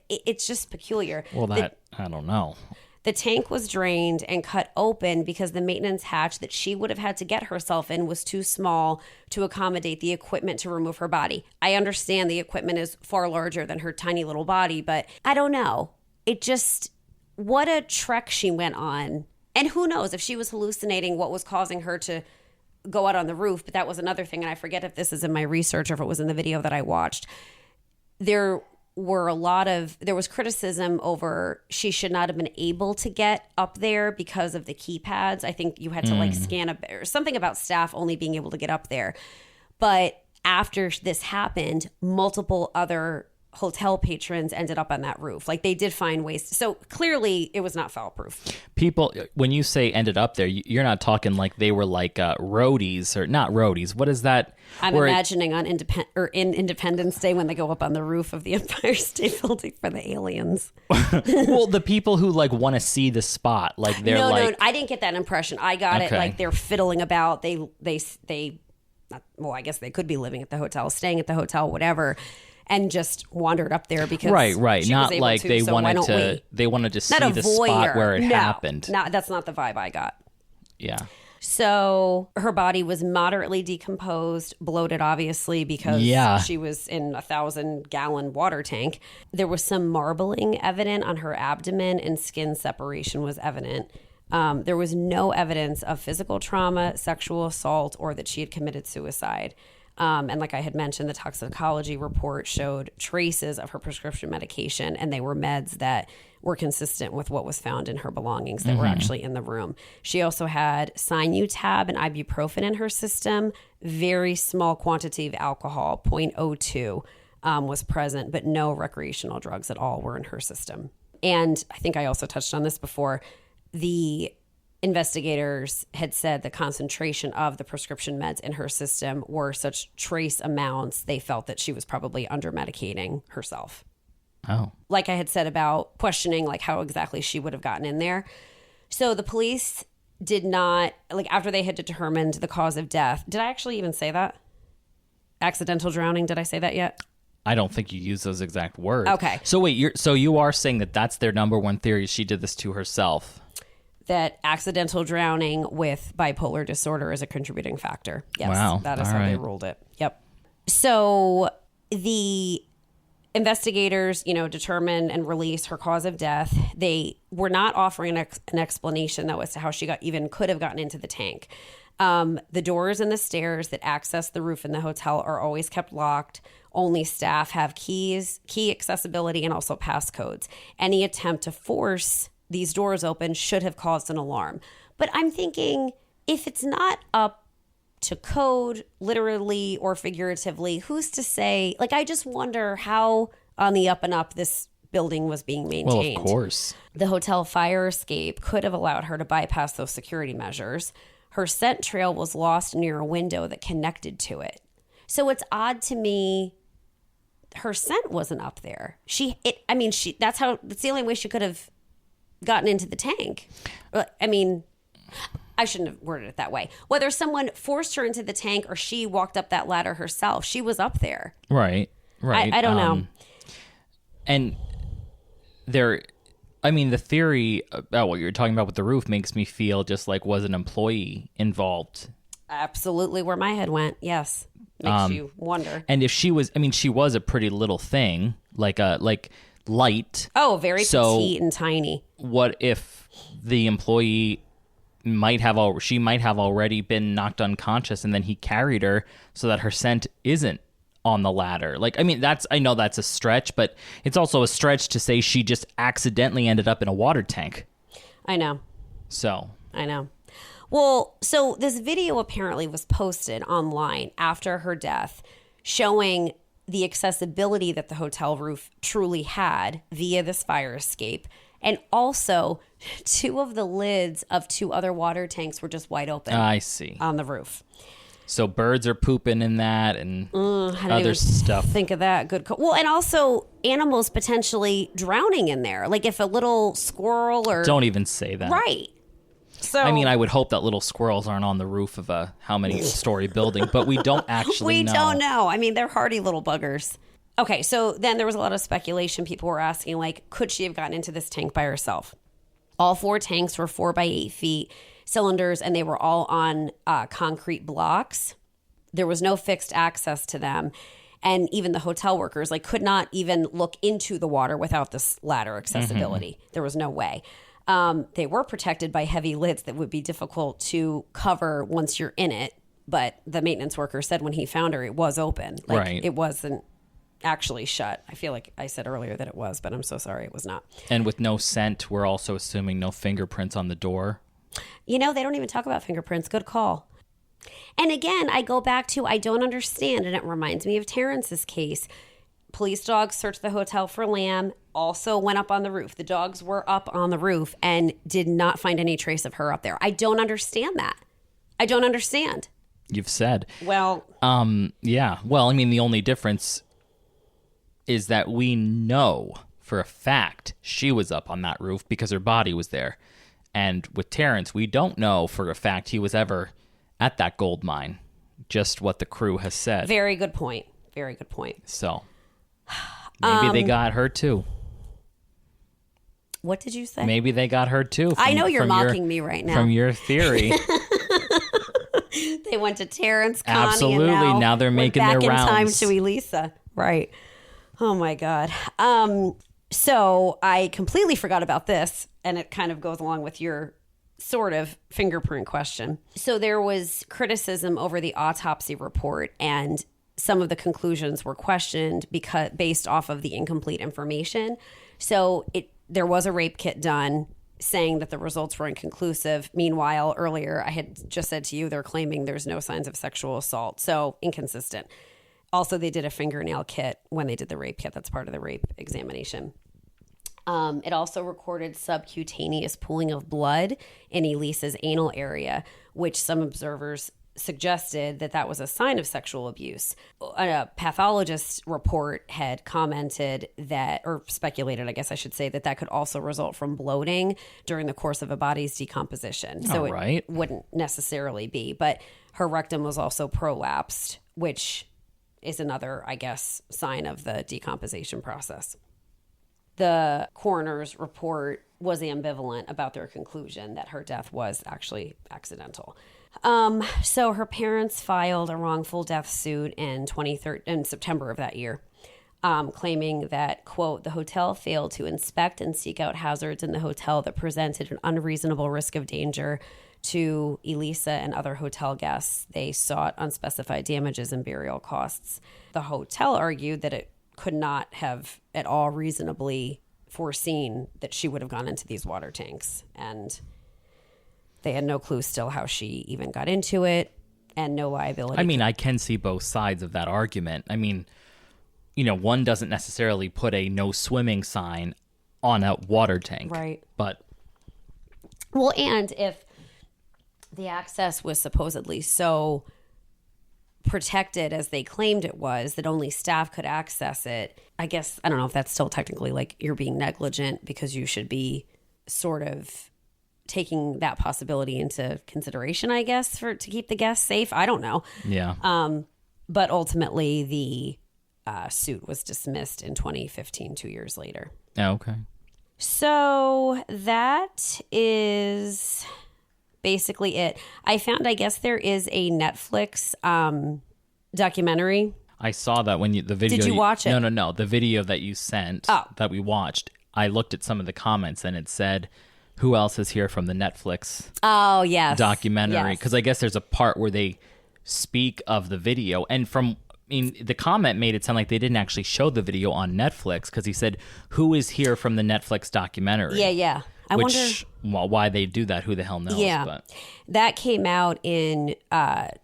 it's just peculiar. Well, I don't know. The tank was drained and cut open because the maintenance hatch that she would have had to get herself in was too small to accommodate the equipment to remove her body. I understand the equipment is far larger than her tiny little body, but I don't know. It just, what a trek she went on. And who knows if she was hallucinating, what was causing her to go out on the roof. But that was another thing. And I forget if this is in my research or if it was in the video that I watched. There was criticism over she should not have been able to get up there because of the keypads. I think you had to like scan or something about staff only being able to get up there. But after this happened, multiple other hotel patrons ended up on that roof. Like, they did find ways. So clearly it was not foul proof. People, when you say ended up there, you're not talking like they were like roadies, or not roadies. What is that? I'm imagining on Independence Day when they go up on the roof of the Empire State Building for the aliens. Well, the people who like want to see the spot, like they're No, I like, didn't get that impression. I got it Okay. like they're fiddling about. They well, I guess they could be living at the hotel, staying at the hotel, whatever, and just wandered up there because right. she Not was able like to, they so why wanted don't to. we? They wanted to see Not a the voyeur. spot where it No, happened. that's not the vibe I got. Yeah. So her body was moderately decomposed, bloated, obviously, because she was in a 1,000-gallon water tank. There was some marbling evident on her abdomen, and skin separation was evident. There was no evidence of physical trauma, sexual assault, or that she had committed suicide. And like I had mentioned, the toxicology report showed traces of her prescription medication, and they were meds that were consistent with what was found in her belongings that were actually in the room. She also had Sinutab and ibuprofen in her system. Very small quantity of alcohol, 0.02, was present, but no recreational drugs at all were in her system. And I think I also touched on this before. The investigators had said the concentration of the prescription meds in her system were such trace amounts, they felt that she was probably under-medicating herself. Oh. Like I had said about questioning like how exactly she would have gotten in there. So the police did not, like after they had determined the cause of death, did I actually even say that? Accidental drowning, did I say that yet? I don't think you use those exact words. Okay. So wait, you are saying that that's their number one theory, she did this to herself? That accidental drowning with bipolar disorder is a contributing factor. Yes, wow. That is how they ruled it. Yep. So the investigators, determined and released her cause of death. They were not offering an explanation, though, as to how she could have gotten into the tank. The doors and the stairs that access the roof in the hotel are always kept locked. Only staff have key accessibility, and also passcodes. Any attempt to force these doors open should have caused an alarm. But I'm thinking, if it's not up to code, literally or figuratively, who's to say? Like, I just wonder how on the up and up this building was being maintained. Well, of course. The hotel fire escape could have allowed her to bypass those security measures. Her scent trail was lost near a window that connected to it. So it's odd to me her scent wasn't up there. That's the only way she could have gotten into the tank. I mean, I shouldn't have worded it that way. Whether someone forced her into the tank or she walked up that ladder herself, she was up there. Right. I don't know. And the theory about what you're talking about with the roof makes me feel just like, was an employee involved? Absolutely where my head went. Yes. Makes you wonder. And if she was a pretty little thing, like light. Oh, very petite and tiny. What if the employee might have already been knocked unconscious, and then he carried her so that her scent isn't on the ladder? I know that's a stretch, but it's also a stretch to say she just accidentally ended up in a water tank. I know. I know. Well, so this video apparently was posted online after her death, showing the accessibility that the hotel roof truly had via this fire escape. And also, 2 of the lids of 2 other water tanks were just wide open. I see. On the roof. So birds are pooping in that and other stuff. Think of that. Good. Well, and also animals potentially drowning in there. Like if a little squirrel or... Don't even say that. Right. So, I would hope that little squirrels aren't on the roof of a how many story building, but we don't actually know. We don't know. They're hardy little buggers. Okay, so then there was a lot of speculation. People were asking, like, could she have gotten into this tank by herself? All 4 tanks were 4 by 8 feet cylinders, and they were all on concrete blocks. There was no fixed access to them. And even the hotel workers, could not even look into the water without this ladder accessibility. Mm-hmm. There was no way. They were protected by heavy lids that would be difficult to cover once you're in it. But the maintenance worker said when he found her, it was open. Right. It wasn't actually shut. I feel like I said earlier that it was, but I'm so sorry it was not. And with no scent, we're also assuming no fingerprints on the door. They don't even talk about fingerprints. Good call. And again, I go back to I don't understand, and it reminds me of Terrence's case. Police dogs searched the hotel for Lam, also went up on the roof. The dogs were up on the roof and did not find any trace of her up there. I don't understand that. I don't understand. You've said. Well. Yeah. Well, the only difference is that we know for a fact she was up on that roof because her body was there. And with Terrence, we don't know for a fact he was ever at that gold mine. Just what the crew has said. Very good point. Very good point. So maybe they got her too. What did you say? Maybe they got her too. I know you're mocking me right now. From your theory. They went to Terrence, Connie, Absolutely. and now they're making their rounds. Back in time to Elisa. Right. Oh, my God. So I completely forgot about this, and it kind of goes along with your sort of fingerprint question. So there was criticism over the autopsy report, and some of the conclusions were questioned based off of the incomplete information. So there was a rape kit done saying that the results were inconclusive. Meanwhile, earlier I had just said to you, they're claiming there's no signs of sexual assault. So inconsistent. Also, they did a fingernail kit when they did the rape kit. That's part of the rape examination. It also recorded subcutaneous pooling of blood in Elisa's anal area, which some observers suggested that was a sign of sexual abuse. A pathologist's report had commented that, or speculated, I guess I should say, that could also result from bloating during the course of a body's decomposition. So it wouldn't necessarily be. But her rectum was also prolapsed, which is another, I guess, sign of the decomposition process. The coroner's report was ambivalent about their conclusion that her death was actually accidental. So her parents filed a wrongful death suit in September of that year, claiming that, quote, the hotel failed to inspect and seek out hazards in the hotel that presented an unreasonable risk of danger to Elisa and other hotel guests. They sought unspecified damages and burial costs. The hotel argued that it could not have at all reasonably foreseen that she would have gone into these water tanks, and they had no clue still how she even got into it, and no liability. I mean, I can see both sides of that argument. I mean, one doesn't necessarily put a no swimming sign on a water tank. Right. But. Well, and if the access was supposedly so protected as they claimed it was, that only staff could access it, I guess, I don't know if that's still technically like you're being negligent, because you should be sort of taking that possibility into consideration, I guess, to keep the guests safe. I don't know. Yeah. But ultimately the suit was dismissed in 2015, 2 years later. Oh, okay. So that is basically it. I found, I guess there is a Netflix documentary. I saw that when the video. Did you watch it? No. The video that you sent that we watched, I looked at some of the comments and it said, who else is here from the Netflix documentary? Because I guess there's a part where they speak of the video. And the comment made it sound like they didn't actually show the video on Netflix, because he said, who is here from the Netflix documentary? Yeah. I wonder why they do that. Who the hell knows? Yeah. But that came out in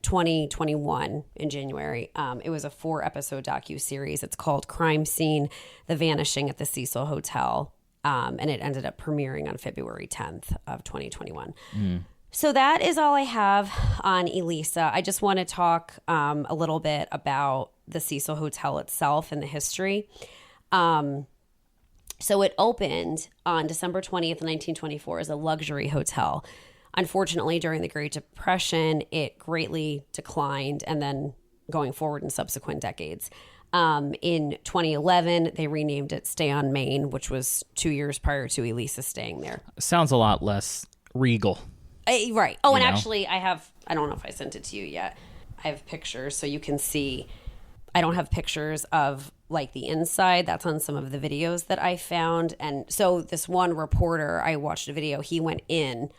2021 in January. It was a 4-episode docuseries. It's called Crime Scene: The Vanishing at the Cecil Hotel. And it ended up premiering on February 10th of 2021. So that is all I have on Elisa. I just want to talk a little bit about the Cecil Hotel itself and the history. So it opened on December 20th, 1924 as a luxury hotel. Unfortunately, during the Great Depression, it greatly declined, and then going forward in subsequent decades. In 2011, they renamed it Stay on Main, which was 2 years prior to Elisa staying there. Sounds a lot less regal. Right. Oh, and actually, I don't know if I sent it to you yet. I have pictures so you can see. I don't have pictures of like the inside. That's on some of the videos that I found. And so this one reporter, I watched a video, he went in,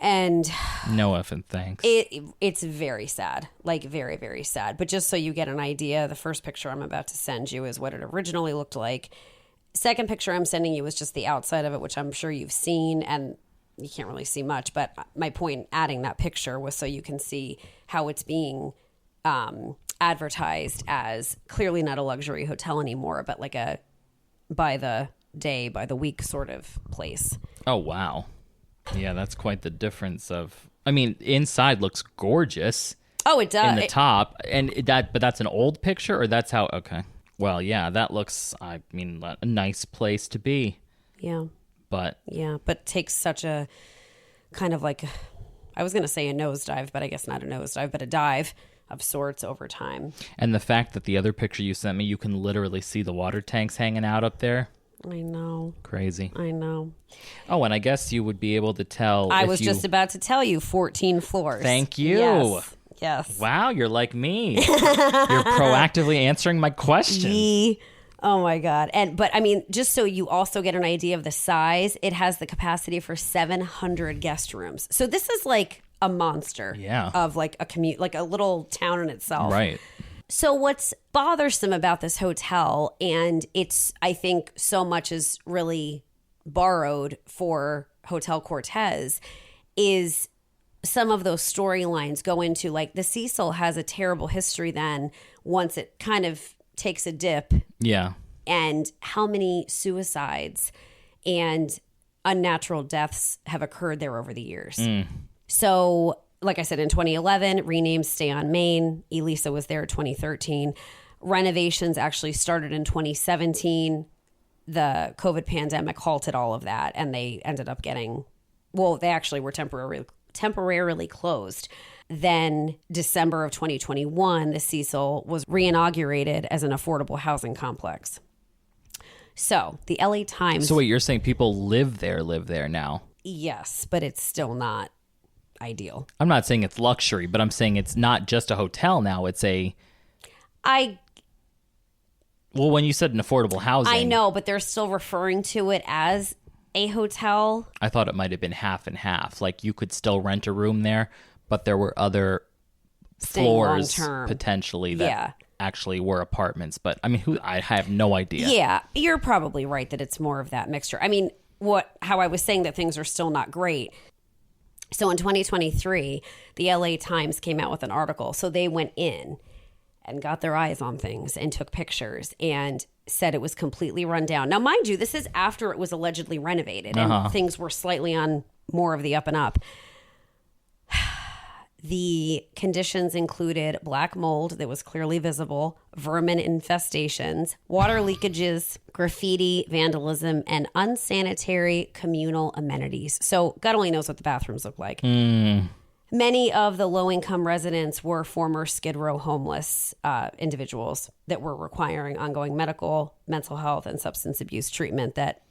and no effing thanks. It's very sad, like very, very sad. But just so you get an idea, the first picture I'm about to send you is what it originally looked like. Second picture I'm sending you is just the outside of it, which I'm sure you've seen, and you can't really see much. But my point in adding that picture was so you can see how it's being advertised as clearly not a luxury hotel anymore, but like a by the day, by the week sort of place. Oh, wow. Yeah, that's quite the difference inside looks gorgeous. Oh, it does. In the top. But that's an old picture, or that's how, okay. Well, yeah, that looks, a nice place to be. Yeah. But takes such a kind of like, I was going to say a nosedive, but I guess not a nosedive, but a dive of sorts over time. And the fact that the other picture you sent me, you can literally see the water tanks hanging out up there. I know. Crazy. I know. Oh, and I guess you would be able to tell. I was just about to tell you 14 floors. Thank you. Yes. Wow, you're like me. You're proactively answering my questions. Oh my God. But I mean, just so you also get an idea of the size, it has the capacity for 700 guest rooms. So this is like a monster of like a commute, like a little town in itself. Right. So what's bothersome about this hotel, and it's, I think so much is really borrowed for Hotel Cortez, is some of those storylines go into, like, the Cecil has a terrible history then once it kind of takes a dip. Yeah. And how many suicides and unnatural deaths have occurred there over the years. So, like I said, in 2011, renamed Stay on Main. Elisa was there in 2013. Renovations actually started in 2017. The COVID pandemic halted all of that, and they ended up getting, well, they actually were temporarily closed. Then December of 2021, the Cecil was reinaugurated as an affordable housing complex. So the LA Times. So wait, you're saying people live there now? Yes, but it's still not ideal. I'm not saying it's luxury, but I'm saying it's not just a hotel now. It's a... Well, when you said an affordable housing... I know, but they're still referring to it as a hotel. I thought it might have been half and half. Like, you could still rent a room there, but there were other floors potentially that actually were apartments. But I mean, I have no idea. Yeah, you're probably right that it's more of that mixture. I mean, how I was saying that things are still not great. So in 2023, the LA Times came out with an article. So they went in and got their eyes on things and took pictures and said it was completely run down. Now, mind you, this is after it was allegedly renovated and things were slightly on more of the up and up. The conditions included black mold that was clearly visible, vermin infestations, water leakages, graffiti, vandalism, and unsanitary communal amenities. So God only knows what the bathrooms look like. Many of the low-income residents were former Skid Row homeless individuals that were requiring ongoing medical, mental health, and substance abuse treatment that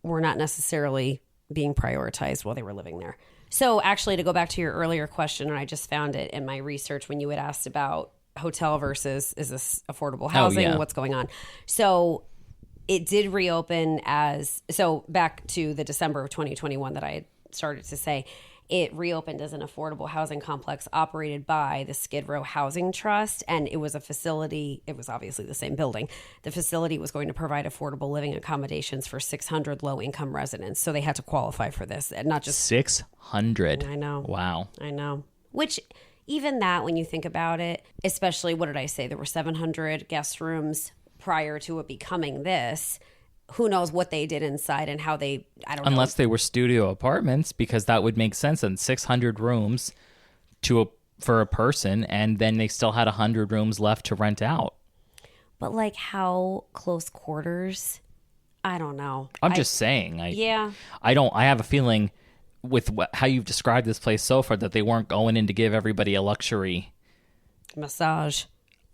were not necessarily being prioritized while they were living there. So actually, to go back to your earlier question, and I just found it in my research when you had asked about hotel versus is this affordable housing, what's going on. So it did reopen back to the December of 2021 that I had started to say, it reopened as an affordable housing complex operated by the Skid Row Housing Trust. And it was a facility. It was obviously the same building. The facility was going to provide affordable living accommodations for 600 low-income residents. So they had to qualify for this. And not just 600. I know. Wow. I know. Which, even that, when you think about it, especially, what did I say? There were 700 guest rooms prior to it becoming this. Who knows what they did inside and how I don't know. Unless they were studio apartments, because that would make sense. And 600 rooms for a person, and then they still had 100 rooms left to rent out. But like, how close quarters? I don't know. I'm just saying. Yeah. I have a feeling with how you've described this place so far that they weren't going in to give everybody a luxury massage.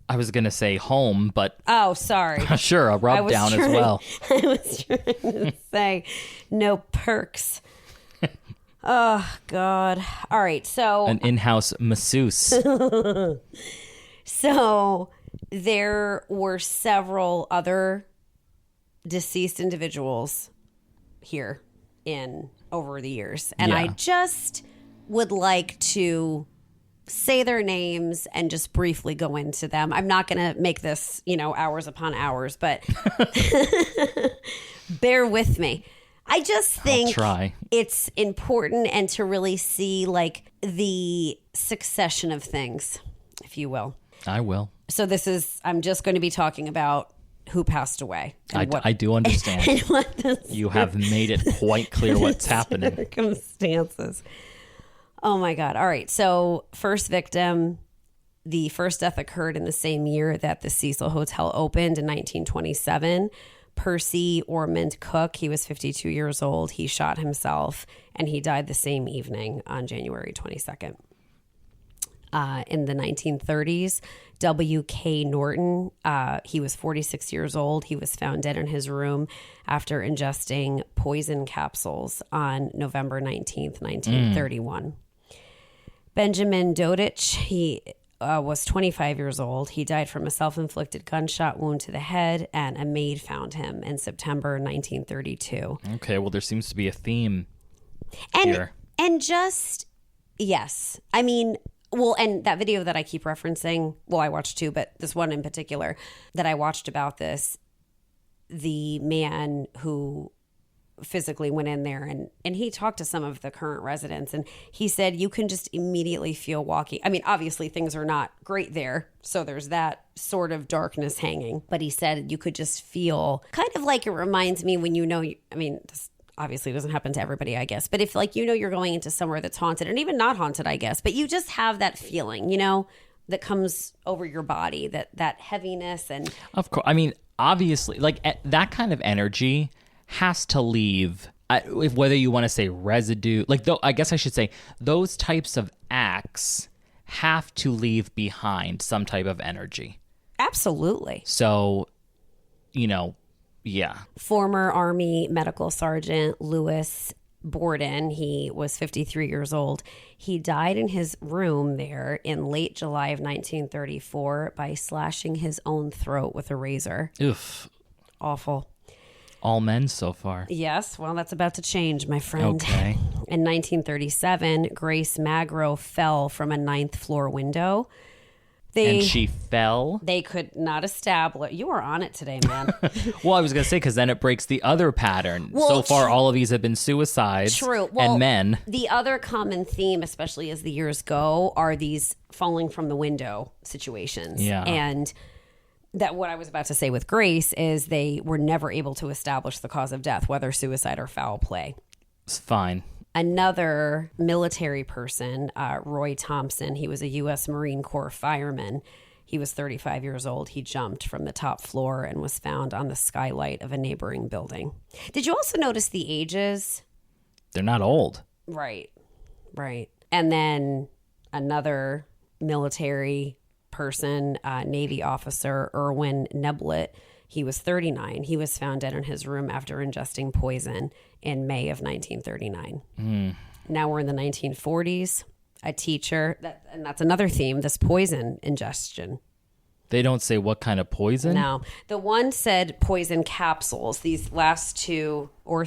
I was going to say home, but... Oh, sorry. Sure, a rub down as well. I was trying to say no perks. Oh, God. All right, so... An in-house masseuse. So there were several other deceased individuals here over the years. And I just would like to... say their names and just briefly go into them. I'm not going to make this, hours upon hours, but bear with me. I just think it's important and to really see like the succession of things, if you will. I will. So I'm just going to be talking about who passed away. I do understand. You have made it quite clear what's happening. Circumstances. Oh, my God. All right. So first victim, the first death occurred in the same year that the Cecil Hotel opened in 1927. Percy Ormond Cook, he was 52 years old. He shot himself and he died the same evening on January 22nd. in the 1930s. W.K. Norton, he was 46 years old. He was found dead in his room after ingesting poison capsules on November 19th, 1931. Benjamin Dodich, he was 25 years old. He died from a self-inflicted gunshot wound to the head, and a maid found him in September 1932. Okay, well, there seems to be a theme here. And just, yes. I mean, well, and that video that I keep referencing, well, I watched two, but this one in particular that I watched about this, the man who physically went in there and he talked to some of the current residents, and he said you can just immediately feel walking. I mean, obviously things are not great there, so there's that sort of darkness hanging, but he said you could just feel kind of like, it reminds me when this obviously doesn't happen to everybody, I guess, but if you're going into somewhere that's haunted, and even not haunted, I guess, but you just have that feeling, that comes over your body, that heaviness. And of course, I mean, obviously, like that kind of energy has to leave, whether you want to say residue, I guess I should say those types of acts have to leave behind some type of energy. Absolutely. So, yeah. Former Army Medical Sergeant Lewis Borden, he was 53 years old. He died in his room there in late July of 1934 by slashing his own throat with a razor. Oof. Awful. All men so far. Yes, well, that's about to change, my friend. Okay. In 1937, Grace Magro fell from a 9th floor window. And she fell? They could not establish. You are on it today, man. Well, I was going to say, because then it breaks the other pattern. Well, so far, all of these have been suicides. True. Well, and men. The other common theme, especially as the years go, are these falling from the window situations. Yeah. And that what I was about to say with Grace is they were never able to establish the cause of death, whether suicide or foul play. It's fine. Another military person, Roy Thompson, he was a U.S. Marine Corps fireman. He was 35 years old. He jumped from the top floor and was found on the skylight of a neighboring building. Did you also notice the ages? They're not old. Right. And then another military person, Navy officer, Erwin Neblett, he was 39. He was found dead in his room after ingesting poison in May of 1939. Now we're in the 1940s. A teacher, and that's another theme, this poison ingestion. They don't say what kind of poison? No. The one said poison capsules. These last two are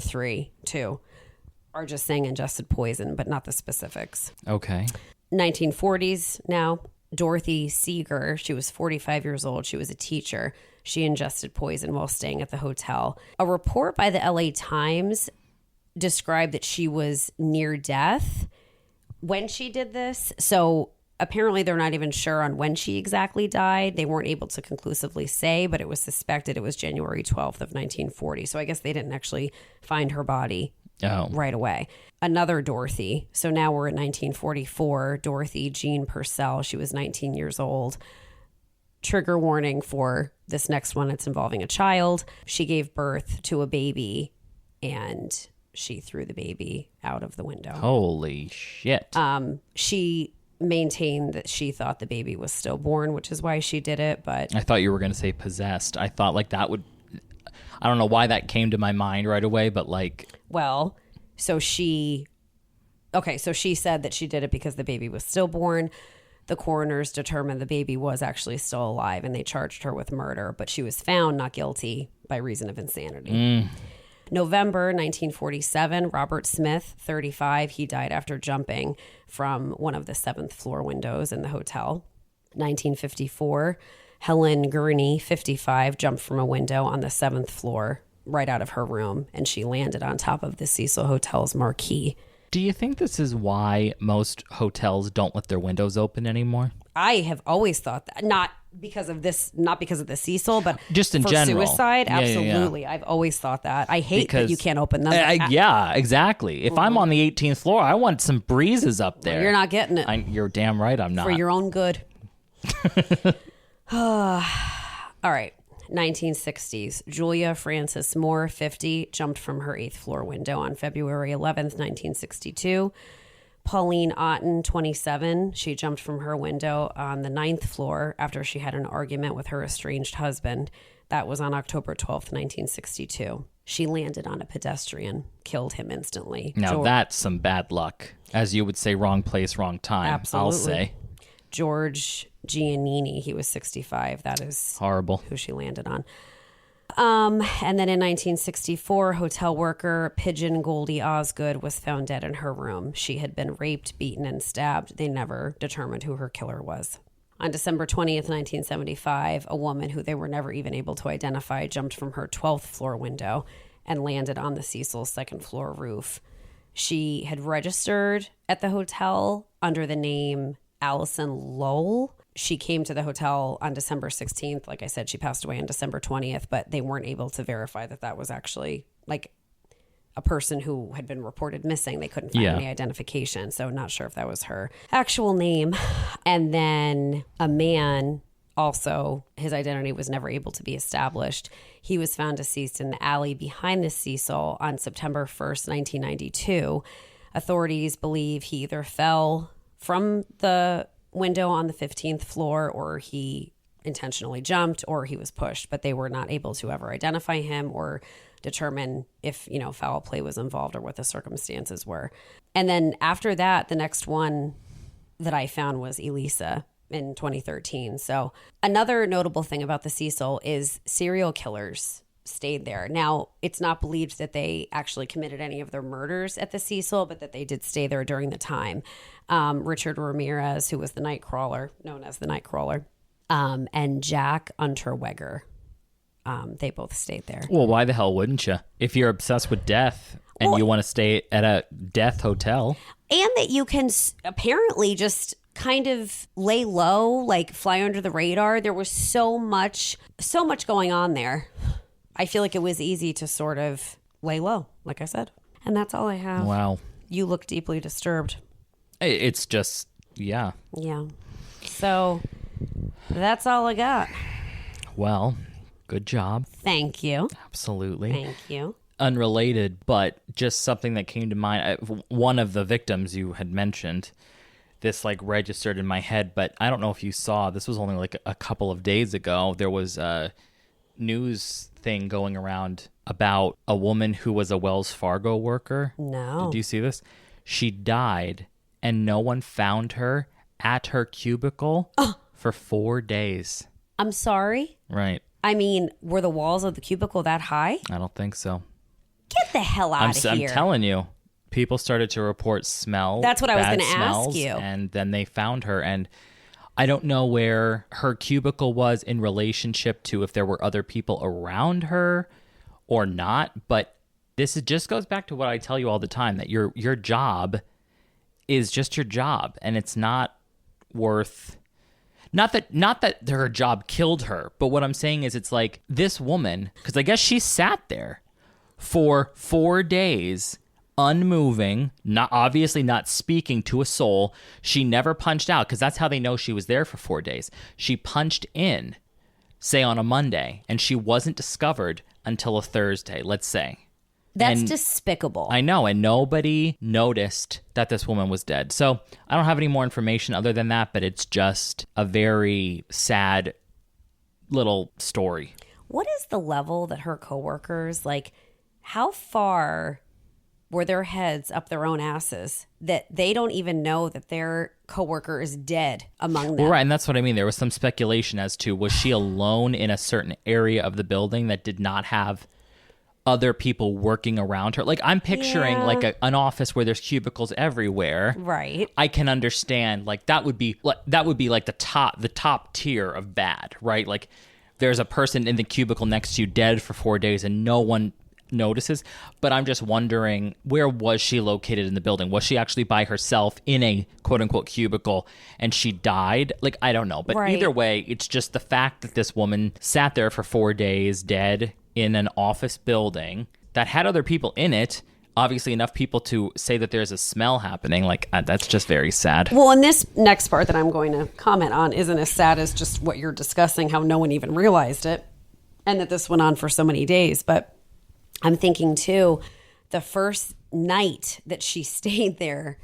just saying ingested poison, but not the specifics. Okay. 1940s now. Dorothy Seeger, she was 45 years old. She was a teacher. She ingested poison while staying at the hotel. A report by the LA Times described that she was near death when she did this. So apparently they're not even sure on when she exactly died. They weren't able to conclusively say, but it was suspected it was January 12th of 1940. So I guess they didn't actually find her body right away. Another Dorothy. So now we're in 1944. Dorothy Jean Purcell. She was 19 years old. Trigger warning for this next one. It's involving a child. She gave birth to a baby and she threw the baby out of the window. Holy shit. She maintained that she thought the baby was stillborn, which is why she did it. But I thought you were going to say possessed. I thought that would, I don't know why that came to my mind right away, but well, so she said that she did it because the baby was stillborn. The coroners determined the baby was actually still alive and they charged her with murder, but she was found not guilty by reason of insanity. November 1947, Robert Smith, 35, he died after jumping from one of the 7th floor windows in the hotel. 1954, Helen Gurney, 55, jumped from a window on the 7th floor right out of her room, and she landed on top of the Cecil Hotel's marquee. Do you think this is why most hotels don't let their windows open anymore? I have always thought that. Not because of the Cecil, but just in for general. Suicide, Yeah, absolutely. yeah. I've always thought that. I hate that you can't open them. Yeah, exactly. If I'm on the 18th floor, I want some breezes up there. You're not getting it. You're damn right I'm not. For your own good. All right. 1960s. Julia Frances Moore, 50, jumped from her 8th floor window on February 11th, 1962. Pauline Otten, 27, she jumped from her window on the 9th floor after she had an argument with her estranged husband. That was on October 12th, 1962. She landed on a pedestrian, killed him instantly. Now that's some bad luck. As you would say, wrong place, wrong time. Absolutely. I'll say. George Giannini, he was 65. That is Horrible. who she landed on. And then in 1964, hotel worker Pigeon Goldie Osgood was found dead in her room. She had been raped, beaten, and stabbed. They never determined who her killer was. On December 20th, 1975, a woman who they were never even able to identify jumped from her 12th floor window and landed on the Cecil's second floor roof. She had registered at the hotel under the name Allison Lowell. She came to the hotel on December 16th. Like I said, she passed away on December 20th, but they weren't able to verify that that was actually like a person who had been reported missing. They couldn't find any identification. So not sure if that was her actual name. And then a man, also, his identity was never able to be established. He was found deceased in the alley behind the Cecil on September 1st, 1992. Authorities believe he either fell from the window on the 15th floor or he intentionally jumped or he was pushed, but they were not able to ever identify him or determine if, foul play was involved or what the circumstances were. And then after that, the next one that I found was Elisa in 2013. So another notable thing about the Cecil is serial killers stayed there. Now, it's not believed that they actually committed any of their murders at the Cecil, but that they did stay there during the time. Richard Ramirez, who was the Nightcrawler, known as the Nightcrawler, and Jack Unterweger. They both stayed there. Well, why the hell wouldn't you? If you're obsessed with death and you want to stay at a death hotel. And that you can apparently just kind of lay low, like fly under the radar. There was so much going on there. I feel like it was easy to sort of lay low, like I said. And that's all I have. Wow. You look deeply disturbed. It's just, yeah. Yeah. So that's all I got. Well, good job. Thank you. Absolutely. Thank you. Unrelated, but just something that came to mind. One of the victims you had mentioned, this like registered in my head, but I don't know if you saw, this was only like a couple of days ago. There was a news thing going around about a woman who was a Wells Fargo worker. No. Did you see this? She died and no one found her at her cubicle for 4 days. I'm sorry? Right. I mean, were the walls of the cubicle that high? I don't think so. Get the hell out of here. I'm telling you. People started to report smell. That's what I was bad going to ask smells, you. And then they found her. And I don't know where her cubicle was in relationship to if there were other people around her or not. But just goes back to what I tell you all the time, that your job is just your job. And it's not worth... Not that her job killed her, but what I'm saying is it's like this woman, because I guess she sat there for 4 days, unmoving, obviously not speaking to a soul. She never punched out, because that's how they know she was there for 4 days. She punched in, say on a Monday, and she wasn't discovered until a Thursday, let's say. That's despicable. I know, and nobody noticed that this woman was dead. So I don't have any more information other than that, but it's just a very sad little story. What is the level that her coworkers, like, how far were their heads up their own asses that they don't even know that their coworker is dead among them? Right, and that's what I mean. There was some speculation as to, was she alone in a certain area of the building that did not have other people working around her? Like, I'm picturing like an office where there's cubicles everywhere. Right. I can understand, like, that would be like the top tier of bad, right? Like, there's a person in the cubicle next to you dead for 4 days and no one notices. But I'm just wondering, where was she located in the building? Was she actually by herself in a quote unquote cubicle and she died? Like, I don't know. But either way, it's just the fact that this woman sat there for 4 days dead in an office building that had other people in it, obviously enough people to say that there's a smell happening. Like, that's just very sad. Well, and this next part that I'm going to comment on isn't as sad as just what you're discussing, how no one even realized it, and that this went on for so many days. But I'm thinking, too, the first night that she stayed there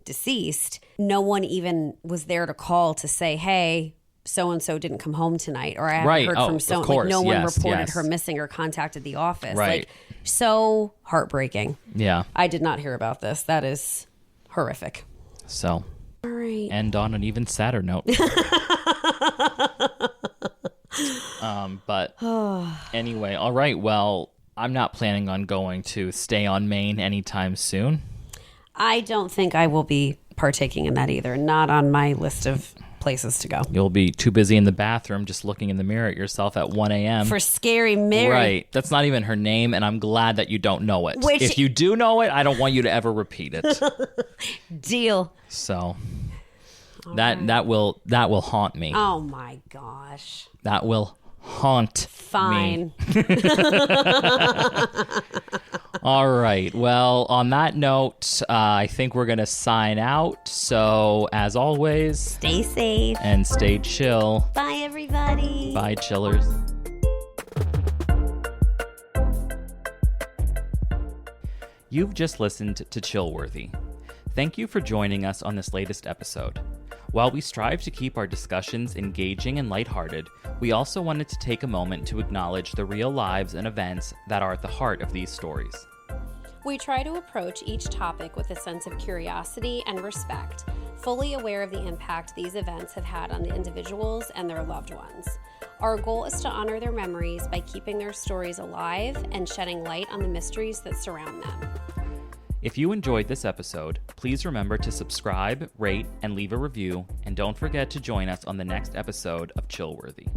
deceased, no one even was there to call to say, hey, so-and-so didn't come home tonight, or I haven't heard from so. Like, no one reported her missing or contacted the office. Right. Like, so heartbreaking. Yeah. I did not hear about this. That is horrific. So, all right. End on an even sadder note. But anyway, all right. Well, I'm not planning on going to stay on Maine anytime soon. I don't think I will be partaking in that either. Not on my list of places to go. You'll be too busy in the bathroom just looking in the mirror at yourself at 1 a.m. For Scary Mary. Right. That's not even her name, and I'm glad that you don't know it. If you do know it, I don't want you to ever repeat it. Deal. So that will haunt me. Oh my gosh. That will haunt Fine. me. All right. Well, on that note, I think we're going to sign out. So, as always, stay safe and stay chill. Bye, everybody. Bye, chillers. You've just listened to Chillworthy. Thank you for joining us on this latest episode. While we strive to keep our discussions engaging and lighthearted, we also wanted to take a moment to acknowledge the real lives and events that are at the heart of these stories. We try to approach each topic with a sense of curiosity and respect, fully aware of the impact these events have had on the individuals and their loved ones. Our goal is to honor their memories by keeping their stories alive and shedding light on the mysteries that surround them. If you enjoyed this episode, please remember to subscribe, rate, and leave a review, and don't forget to join us on the next episode of Chillworthy.